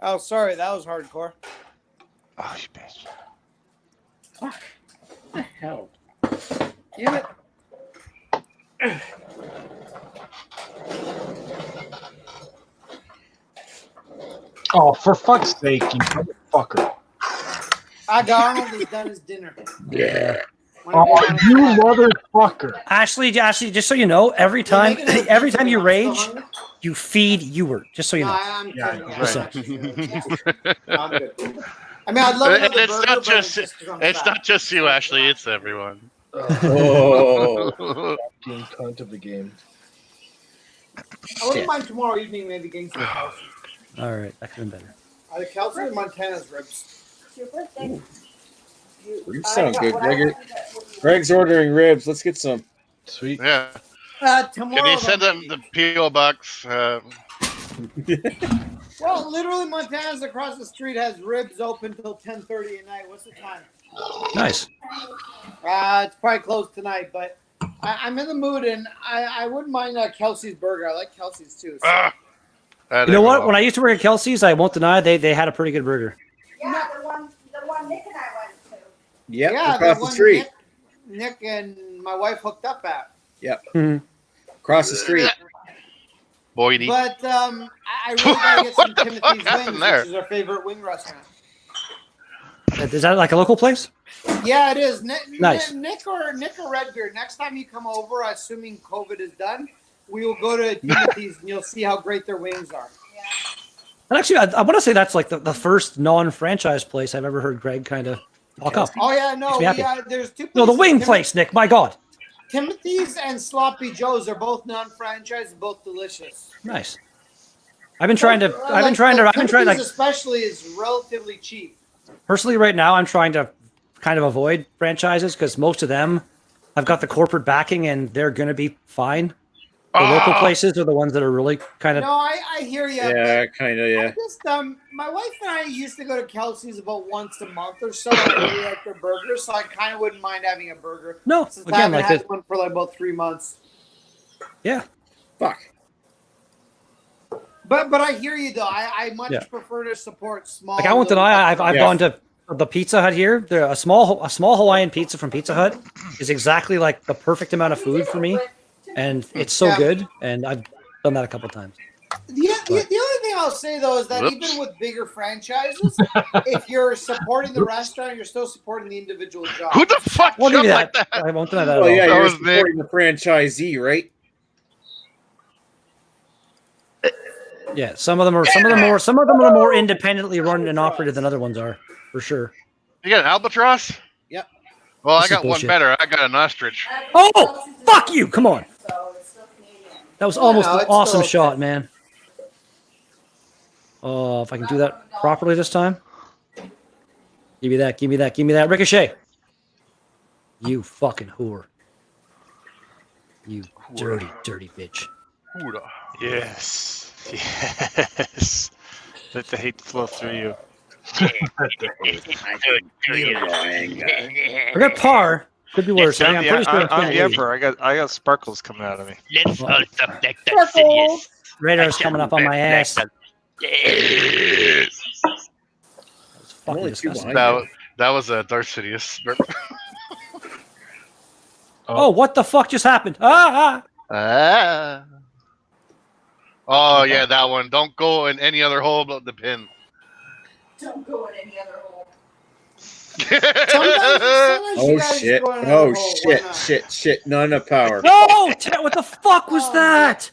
Oh, sorry, that was hardcore. Oh, you bitch. Fuck. What the hell? Damn it. Oh, for fuck's sake, you motherfucker. Arnold has done his dinner. Yeah. Oh, you motherfucker. Ashley, just so you know, every time you rage, you feed Ewert. Just so you No, know. I'm Yeah, kidding. right. I'm good. I mean, I'd love another It's burger, not but just 'cause I'm it's fat. not just you, Ashley. It's everyone. Oh. Fucking cunt of the game. I wouldn't Shit. mind tomorrow evening maybe getting some Kelsey. All right, that could have been better. Either Kelsey or Montana's ribs. Your birthday. Ribs sound good, Gregor. Greg's ordering ribs. Let's get some. Sweet. Yeah. Tomorrow. Can you send then. them the PO box? Well, literally, Montana's across the street has ribs open till 10:30 at night. What's the time? Nice. It's probably closed tonight, but I'm in the mood, and I wouldn't mind Kelsey's burger. I like Kelsey's too. So. You know what? When I used to work at Kelsey's, I won't deny they had a pretty good burger. Yeah, the one Nick and I went to. Yep, yeah, across the one street. Nick and my wife hooked up at. Yep. Mhm. Across the street. Boydie. But I really gotta get some What the fuck Timothy's happened Wings, there? which is our favorite wing restaurant. Is that like a local place? Yeah, it is. Nice. Nick or Redbeard. Next time you come over, assuming COVID is done, we will go to Timothy's and you'll see how great their wings are. And actually, I want to say that's like the first non-franchise place I've ever heard Greg kind of talk up. Oh yeah, no, Makes me happy. there's two. No, the places. wing place, Nick. My God. Timothy's and Sloppy Joe's are both non-franchise, and both delicious. Nice. I've been trying to. Timothy's like especially is relatively cheap. personally right now. I'm trying to kind of avoid franchises because most of them have got the corporate backing and they're going to be fine. The local Oh! places are the ones that are really kind of. No, I hear you. Yeah, kind of. I Yeah. just my wife and I used to go to Kelsey's about once a month or so. And I really like their burgers, so I kind of wouldn't mind having a burger. No, Since I again, haven't like had this. one for like about 3 months. Yeah. Fuck. But I hear you though. I much prefer to support small. Like I won't deny, I've gone to the Pizza Hut here. There a small Hawaiian pizza from Pizza Hut is exactly like the perfect amount of food for me, and it's so good. And I've done that a couple times. The other thing I'll say though is that even with bigger franchises, if you're supporting the restaurant, you're still supporting the individual job. Who the fuck Won't give jumped you like that. that? I won't deny that. Well, at yeah, all. That you're was supporting the franchisee, right? Yeah, some of them are more independently run and operated than other ones are, for sure. You got an albatross? Yep. Well, This I is got one bullshit. better. I got an ostrich. Oh, fuck you! Come on. That was almost no, an it's awesome still okay. shot, man. Oh, if I can do that properly this time. Give me that, give me that, give me that. Ricochet. You fucking whore. You dirty, dirty bitch. Hooda. Yes. Yes. Let the hate flow through you. I got par. Could be worse. I'm I'm the, pretty sure it's I'm gonna the lead. emperor. I got sparkles coming out of me. Let's all subject the cities. Radar's coming up on my ass. Yes. That's fucking Only two disgusting. behind. That was a Darth Sidious. Oh, what the fuck just happened? Ah! Ah. Oh yeah, that one. Don't go in any other hole but the pin. Don't go in any other hole. Sometimes Oh you guys shit! go in Oh another hole. Why shit! not? Shit! Not enough power. No! What the fuck was that?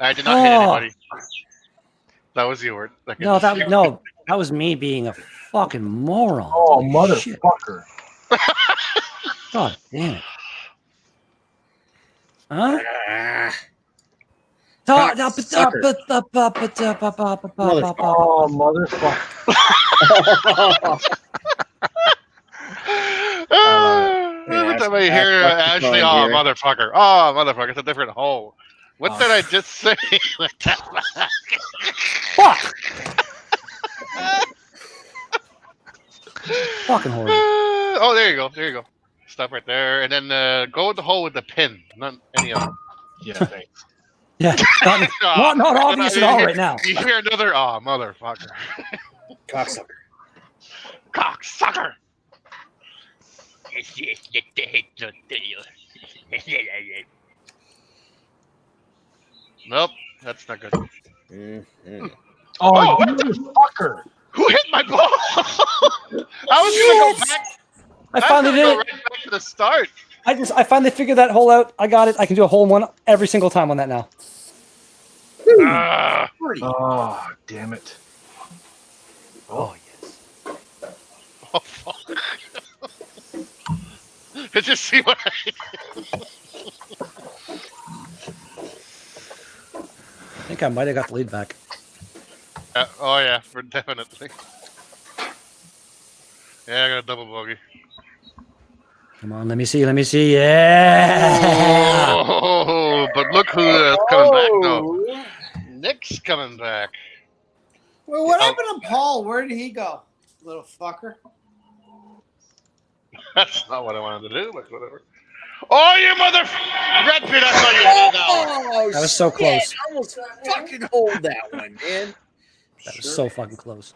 I did not hit anybody. That was yours. No, that was me being a fucking moron. Oh, Shit. motherfucker. God damn it. Huh? Ah, Oh, sucker. Oh, motherfucker. Every time I hear that's Ashley, fine, oh Gary. motherfucker, oh motherfucker, it's a different hole. What did I just say? What the Fuck! Fucking horrible. Oh, there you go. There you go. Stop right there, and then go in the hole with the pin, not any other. Yeah, thanks. Yeah, not obvious at all right now. You hear another, oh motherfucker, Cocksucker. cocksucker. Yes, yes, let the hate flow through you. Nope, that's not good. Mm-hmm. Oh, Oh, you fucker. Who hit my ball? I was gonna go back. I finally did go it. right back to the start. I finally figured that hole out. I got it. I can do a hole in one every single time on that now. Ah. Oh, damn it. Oh yes. Oh, fuck. Did you see what I I think I might have got the lead back. Oh, yeah, for definitely. Yeah, I got a double bogey. Come on, let me see. Let me see. Yeah. Oh, but look who's coming back now. Nick's coming back. Well, what happened to Paul? Where did he go? Little fucker. That's not what I wanted to do, but whatever. Oh, you mother... Red Pit, I thought you had that one. Oh, That was so close. shit. I almost fucking hold that one, man. That was so fucking close.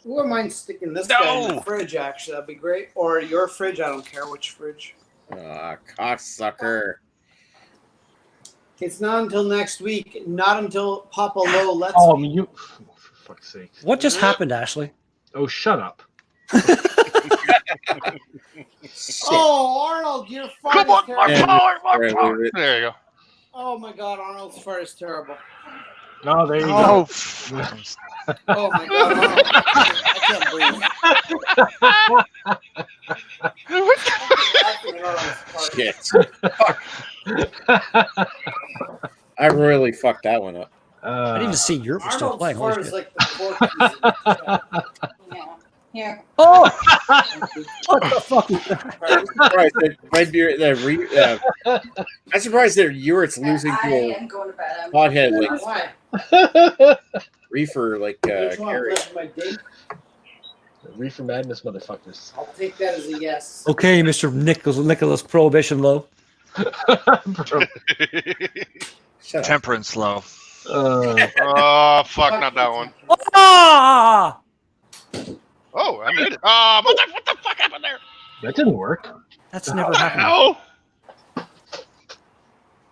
Wouldn't mind sticking this guy in the fridge, actually. That'd be great. Or your fridge. I don't care which fridge. Ah, cocksucker. It's not until next week. Not until Papa Low lets Oh, me. you. For fuck's sake. What just happened, Ashley? Oh, shut up. Oh, Arnold, your fart Come is on, terrible. more power, more There, power. leave it. There you go. Oh my God, Arnold's fart is terrible. No, there you Oh, go. Oh my God, Arnold. I can't breathe. Shit. Fuck. I really fucked that one up. I didn't even see Europe was still Arnold's playing. Holy fart is shit. like the pork. Yeah. Here. Oh! What the fuck is that? I'm surprised that my beer, I'm surprised that Uritz's losing I to am going to bed. a pothead like Why? reefer like Which one? Gary. My date? Reefer madness, motherfuckers. I'll take that as a yes. Okay, Mr. Nicholas Prohibition Low. Shut up. Temperance low. Oh, fuck, not that one. Ah! Oh, I made it. Oh, what the fuck happened there? That didn't work. That's never What the happened. hell?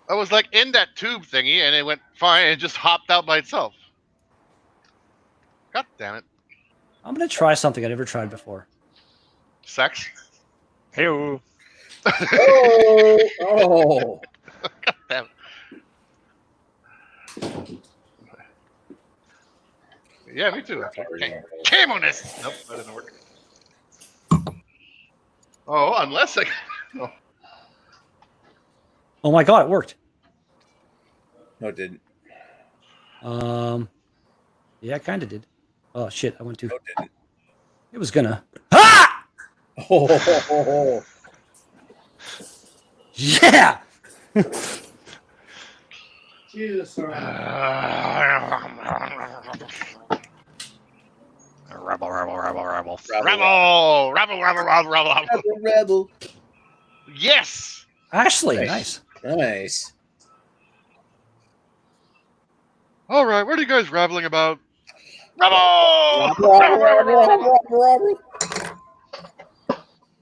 I was like in that tube thingy and it went fine and just hopped out by itself. God damn it. I'm gonna try something I never tried before. Sex? Hey. Oh. God damn it. Yeah, me too. Came on this. Nope, that didn't work. Oh, unless I. Oh. Oh my god, it worked. No, it didn't. Yeah, it kind of did. Oh shit, I went too. No, it didn't. It was gonna. Ah! Oh. Yeah. Jesus, Rebel. Rebel. Yes! Ashley, Nice. nice. Nice. Alright, what are you guys raveling about? Rebel!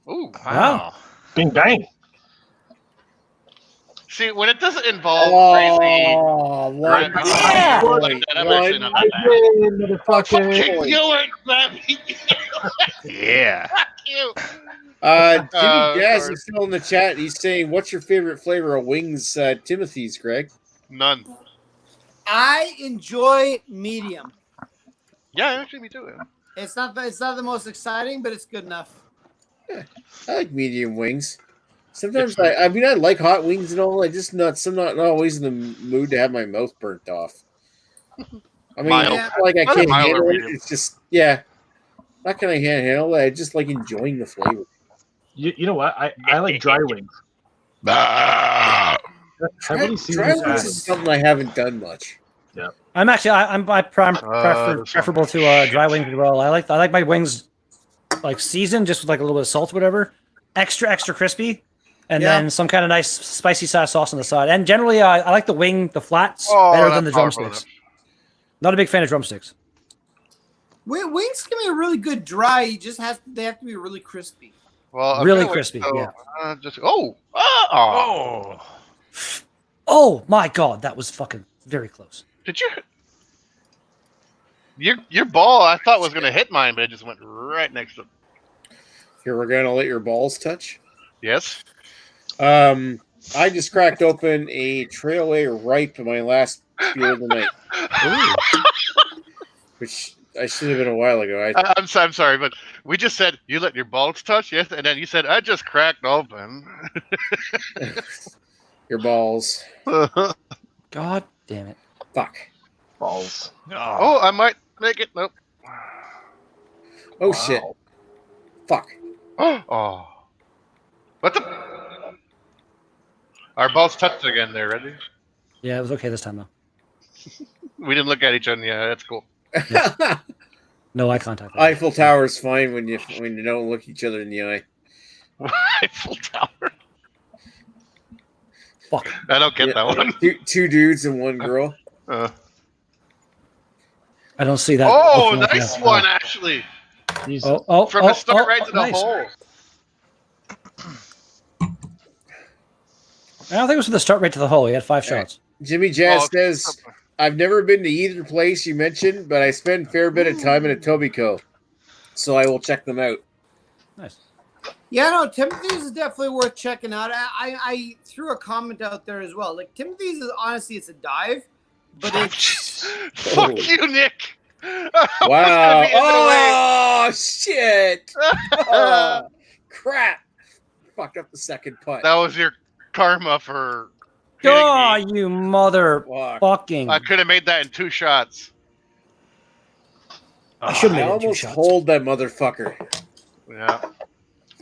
Ooh. Wow. Bing bang. See, when it doesn't involve crazy. Oh, Right. Yeah. I'm actually not that bad. Motherfucker. Fucking you it, man. Yeah. Fuck you. Jimmy Jazz sorry. is still in the chat. He's saying, "What's your favorite flavor of wings?" Timothy's, Greg. None. I enjoy medium. Yeah, actually, me too. Yeah. It's not the most exciting, but it's good enough. I like medium wings. Sometimes I like hot wings and all. I'm not always in the mood to have my mouth burnt off. I mean, Mild. it's not like I Either can't mild or handle it. medium. It's just not can I handle it? I just like enjoying the flavor. You know what? I like dry wings. Ah. How many Dry seasons wings is something I haven't done much. I'm actually I'm preferable to dry wings as well. I like my wings like seasoned, just with like a little bit of salt, or whatever. Extra crispy, and then some kind of nice spicy sauce on the side. And generally, I like the flats better than the drumsticks. Not a big fan of drumsticks. Wings can be really good dry. They have to be really crispy. Well, I'm Really gonna crispy, yeah. Oh my god, that was fucking very close. Did you? Your ball, I thought was gonna hit mine, but it just went right next to. Here, we're gonna let your balls touch. Yes. I just cracked open a Trailway Ripe in my last beer of the night. Which I should have been a while ago. I'm sorry, but we just said you let your balls touch, yes, and then you said I just cracked open. Your balls. God damn it. Fuck. balls? Oh, I might make it. Nope. Oh shit. Fuck. Oh. What the? Our balls touched again there, ready? Yeah, it was okay this time though. We didn't look at each other. Yeah, that's cool. No eye contact. Eiffel Tower's fine when you don't look each other in the eye. Eiffel Tower. Fuck. I don't get that one. Two dudes and one girl. I don't see that. Oh, looking like nice that. one, actually. From the start right to the nice. hole. I don't think it was from the start right to the hole. He had 5 shots. Jimmy Jazz says, "I've never been to either place you mentioned, but I spend a fair bit of time in Etobicoke, so I will check them out." Nice. Yeah, no, Timothy's is definitely worth checking out. I threw a comment out there as well. Like Timothy's is honestly, it's a dive, but it's Fuck you, Nick. Wow! Oh shit! Oh, crap! Fucked up the second putt. That was your karma for hitting Oh, me. you mother Fuck. fucking. I could have made that in 2 shots. I should I have made it 2 almost shots. hold that motherfucker. Yeah.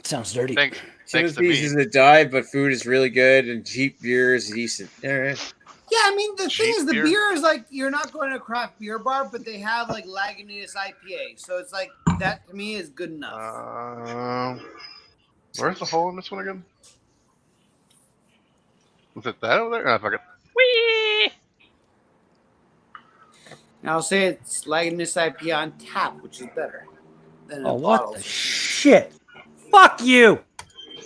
Sounds dirty. Thanks to Timothy's me. is a dive, but food is really good, and cheap beer is decent. All right. Yeah, I mean the thing Cheap is, the beer? beer is like you're not going to a craft beer bar, but they have like Lagunitas IPA, so it's like that to me is good enough. Where's the hole in this one again? Was it that over there? Oh, fuck it. Whee! And I'll say it's Lagunitas IPA on tap, which is better than Oh, in what bottles. the shit? Fuck you!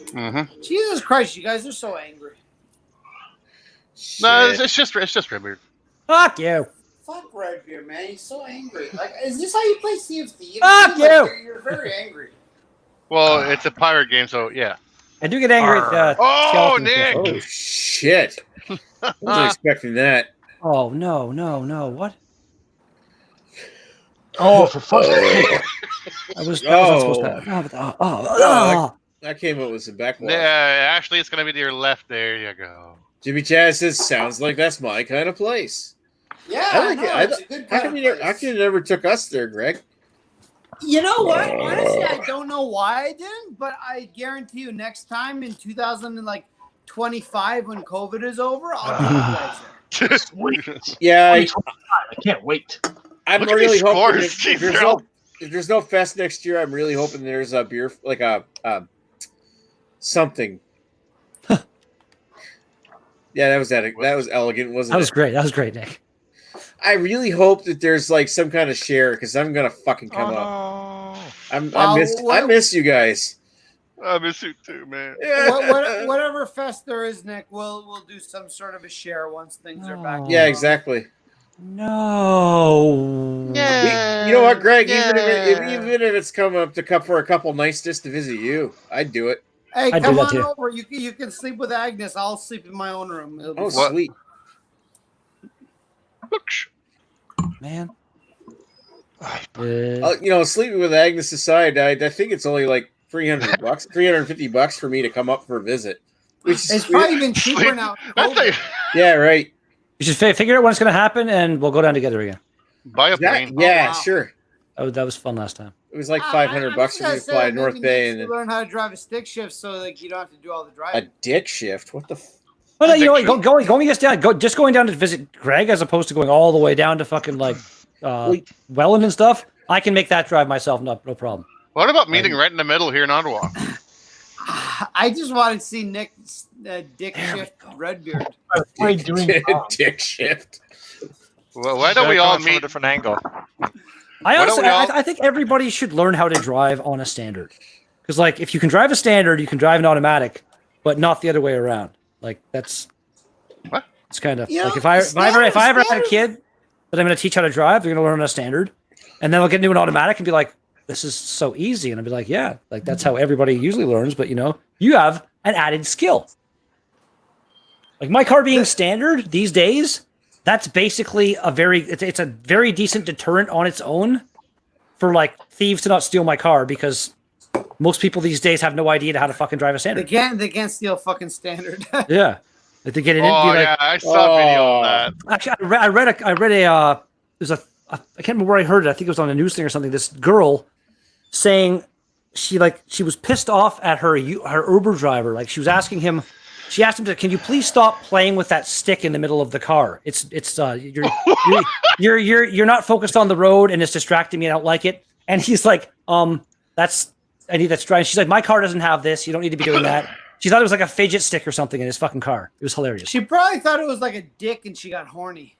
Mm-hmm. Jesus Christ, you guys are so angry. No, Shit. it's just red beer. Fuck you! Fuck Redbeard, man. He's so angry. Like, is this how you play Sea of Thieves? Fuck Like, you! You're very angry. Well, it's a pirate game, so yeah. I do get angry at Oh, skeletons. Nick! Oh shit! I wasn't expecting that. Oh no, no, no! What? Oh, for fuck's sake! That was not supposed to. That came up with some backwash. Yeah, Ashley, it's gonna be to your left. There you go. Jimmy Chaz says, "Sounds like that's my kind of place." Yeah, I like it. it's a good How kind come of you place. you never took us there, Greg? You know what? Honestly, I don't know why I didn't, but I guarantee you next time in 2025 when COVID is over, I'll take you guys there. Just wait. Yeah, I can't wait. I'm Look at really these hoping scores. if there's no fest next year, I'm really hoping there's a beer like a something. Yeah, that was elegant, wasn't That was it? great. That was great, Nick. I really hope that there's like some kind of share because I'm gonna fucking come up. I miss you guys. I miss you too, man. Whatever fest there is, Nick, we'll do some sort of a share once things are back. Yeah, exactly. No. You know what, Greg? Even if it's come up to for a couple nights just to visit you, I'd do it. Hey, I'd come do that on too. over. You can sleep with Agnes. I'll sleep in my own room. It'll be Oh, fun. sweet. Man. Sleeping with Agnes aside, I think it's only like $300, $350 for me to come up for a visit. Which is It's probably even cheaper now. That's like, yeah, right. You should figure out when it's going to happen, and we'll go down together again. buy a plane. Yeah, wow. sure. Oh, that was fun last time. It was like I'm $500 just for me gonna to say, fly to maybe North you Bay need and to then learn how to drive a stick shift so like you don't have to do all the a driving. dick shift. What the? Well, you know what? Going just going down to visit Greg as opposed to going all the way down to fucking like Welland and stuff. I can make that drive myself, no problem. What about meeting right in the middle here in Ottawa? I just wanted to see Nick's dick shift Redbeard. Dick shift. Well, why don't we all from a meet? different angle? I think everybody should learn how to drive on a standard. Because like if you can drive a standard, you can drive an automatic, but not the other way around. Like that's What? It's kind of You like know, if I ever had a standards- kid that I'm going to teach how to drive, they're going to learn on a standard, and then they'll get into an automatic and be like, "This is so easy," and I'll be like, "Yeah, like that's how everybody usually learns." But you have an added skill. Like my car being standard these days, that's basically it's a very decent deterrent on its own for like thieves to not steal my car because most people these days have no idea how to fucking drive a standard. They can't steal fucking standard. Yeah, like they get in. Oh Be like, yeah, I saw a video of that. Actually, I read a there's I can't remember where I heard it. I think it was on a news thing or something. This girl saying she was pissed off at her Uber driver. Like she asked him to, can you please stop playing with that stick in the middle of the car? You're not focused on the road and it's distracting me. I don't like it. And he's like, that's driving. She's like, my car doesn't have this. You don't need to be doing that. She thought it was like a fidget stick or something in his fucking car. It was hilarious. She probably thought it was like a dick and she got horny.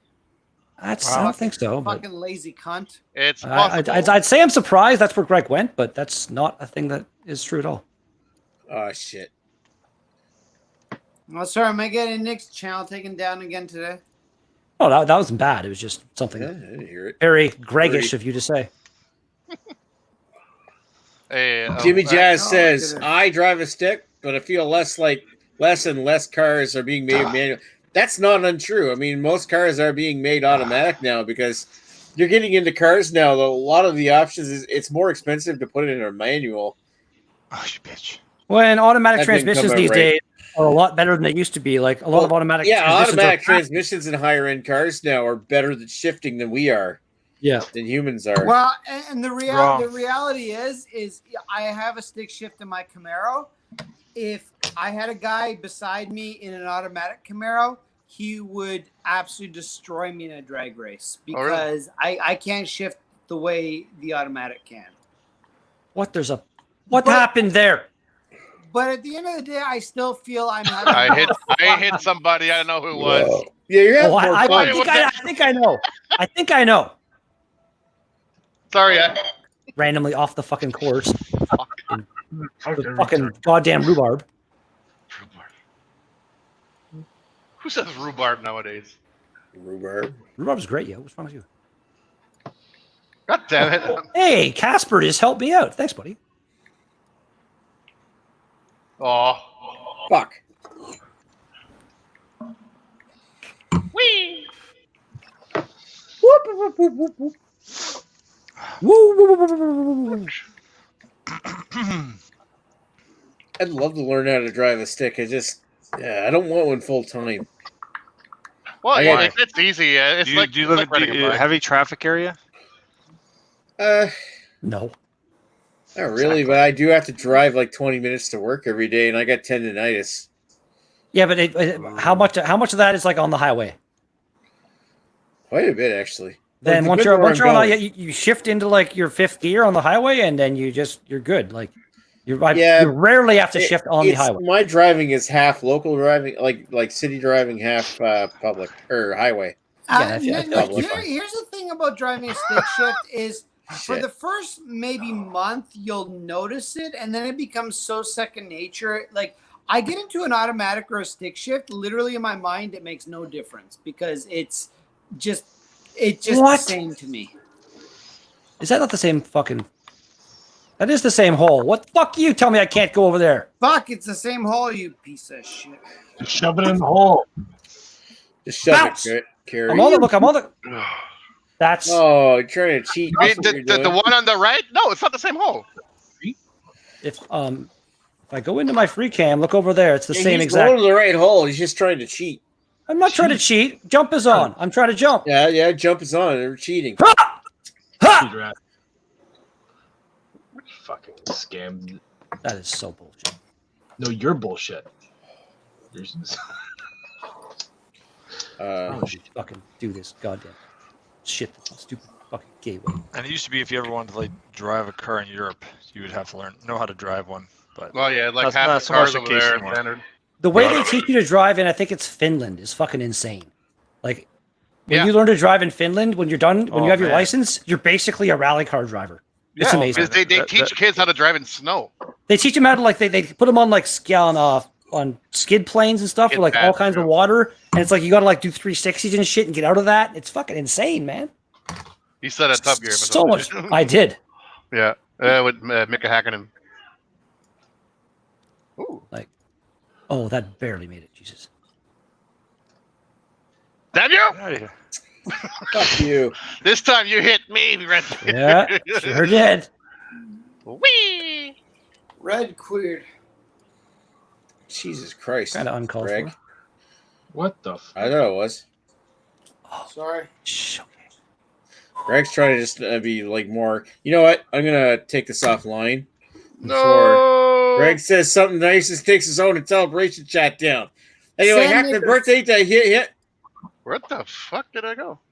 I don't think so. But Fucking lazy cunt. It's possible. I'd say I'm surprised that's where Greg went, but that's not a thing that is true at all. Oh shit. Well, sorry, am I getting Nick's channel taken down again today? Oh, that wasn't bad. It was just something Yeah, I didn't hear it. very Gregish of you to say. Hey, Jimmy Jazz no, says, I I drive a stick, but I feel less and less cars are being made manual. That's not untrue. I mean, most cars are being made automatic now because you're getting into cars now. A lot of the options it's more expensive to put it in a manual. Oh, you bitch. When automatic That didn't transmissions come out these right. days are a lot better than they used to be. Like a lot of automatic Yeah, transmissions automatic are- transmissions in higher end cars now are better than shifting than we are. than humans are. Well, and the Wrong. reality is I have a stick shift in my Camaro. If I had a guy beside me in an automatic Camaro, he would absolutely destroy me in a drag race because I can't shift the way the automatic can. What happened there? But at the end of the day, I still feel I'm having I hit somebody. I don't know who it was. Yeah, you're having Oh, more I fun. think I know. I think I know. Sorry, Randomly off the fucking course. The fucking goddamn rhubarb. Who says rhubarb nowadays? Rhubarb. Rhubarb's great, yo. What's wrong with you? God damn it! Hey, Casper just helped me out. Thanks, buddy. Oh, Fuck. wee! Whoop, whoop, whoop, whoop, whoop. Woo, woo, woo, woo, woo, woo, woo. I'd love to learn how to drive a stick. I don't want one full time. Well, I got- it's easy. It's Do you, like do you live like in riding a bike. heavy traffic area? No. Not really, but I do have to drive like 20 minutes to work every day, and I got tendonitis. Yeah, but how much of that is like on the highway? Quite a bit, actually. Then Like, once depends you're where on I'm the, going. you shift into like your fifth gear on the highway, and then you're good. Like you rarely have to shift on the highway. My driving is half local driving, like city driving, half public or highway. Yeah, I feel like you're fine. Here's the thing about driving a stick shift is for Shit. the first maybe month you'll notice it, and then it becomes so second nature. Like I get into an automatic or a stick shift, literally in my mind it makes no difference because it's just What? the same to me. Is that not the same fucking? That is the same hole. What the fuck? You tell me I can't go over there. Fuck, it's the same hole, you piece of shit. Just shove it in the hole. Just shove Bounce! it, Carrie. I'm on the. That's Oh, you're trying to cheat. You That's mean what you're the doing. one on the right? No, it's not the same hole. if I go into my free cam, look over there. It's the Yeah, same he's exact. going to the right hole. He's just trying to cheat. I'm not trying to cheat. Jump is on. I'm trying to jump. Yeah, jump is on. They're cheating. Ha! Ha! Fucking scam. That is so bullshit. No, you're bullshit. You're... Oh, fucking do this goddamn shit. Stupid fucking gateway. And it used to be if you ever wanted to like drive a car in Europe, you would have to know how to drive one. But Well, yeah, like That's half not the so much cars the over case there. anymore. Standard. The way they teach you to drive in, I think it's Finland, is fucking insane. Like when Yeah. you learn to drive in Finland, when you're done, when Oh, you have your man. license, you're basically a rally car driver. It's Yeah, amazing. because they That- teach that- kids how to drive in snow. They teach them how to like they put them on like on skid planes and stuff Skid with like all pads, kinds of yeah. water, and it's like you got to like do 360s and shit and get out of that. It's fucking insane, man. You said at Top Gear. So much. I did. Yeah, with Mika Hakkinen. Ooh, Oh, that barely made it. Jesus. damn you! Get out of here. Fuck you. This time you hit me, Red. Yeah, sure did. Wee! Red queer. Jesus Christ. Kind of uncalled Greg. for. What the fuck? I know it was. Sorry. Shh, okay. Greg's trying to just be like more. You know what? I'm gonna take this offline. No! Greg says something nice and takes his own celebration chat down. Anyway, Send happy me the- birthday to hit. Where the fuck did I go?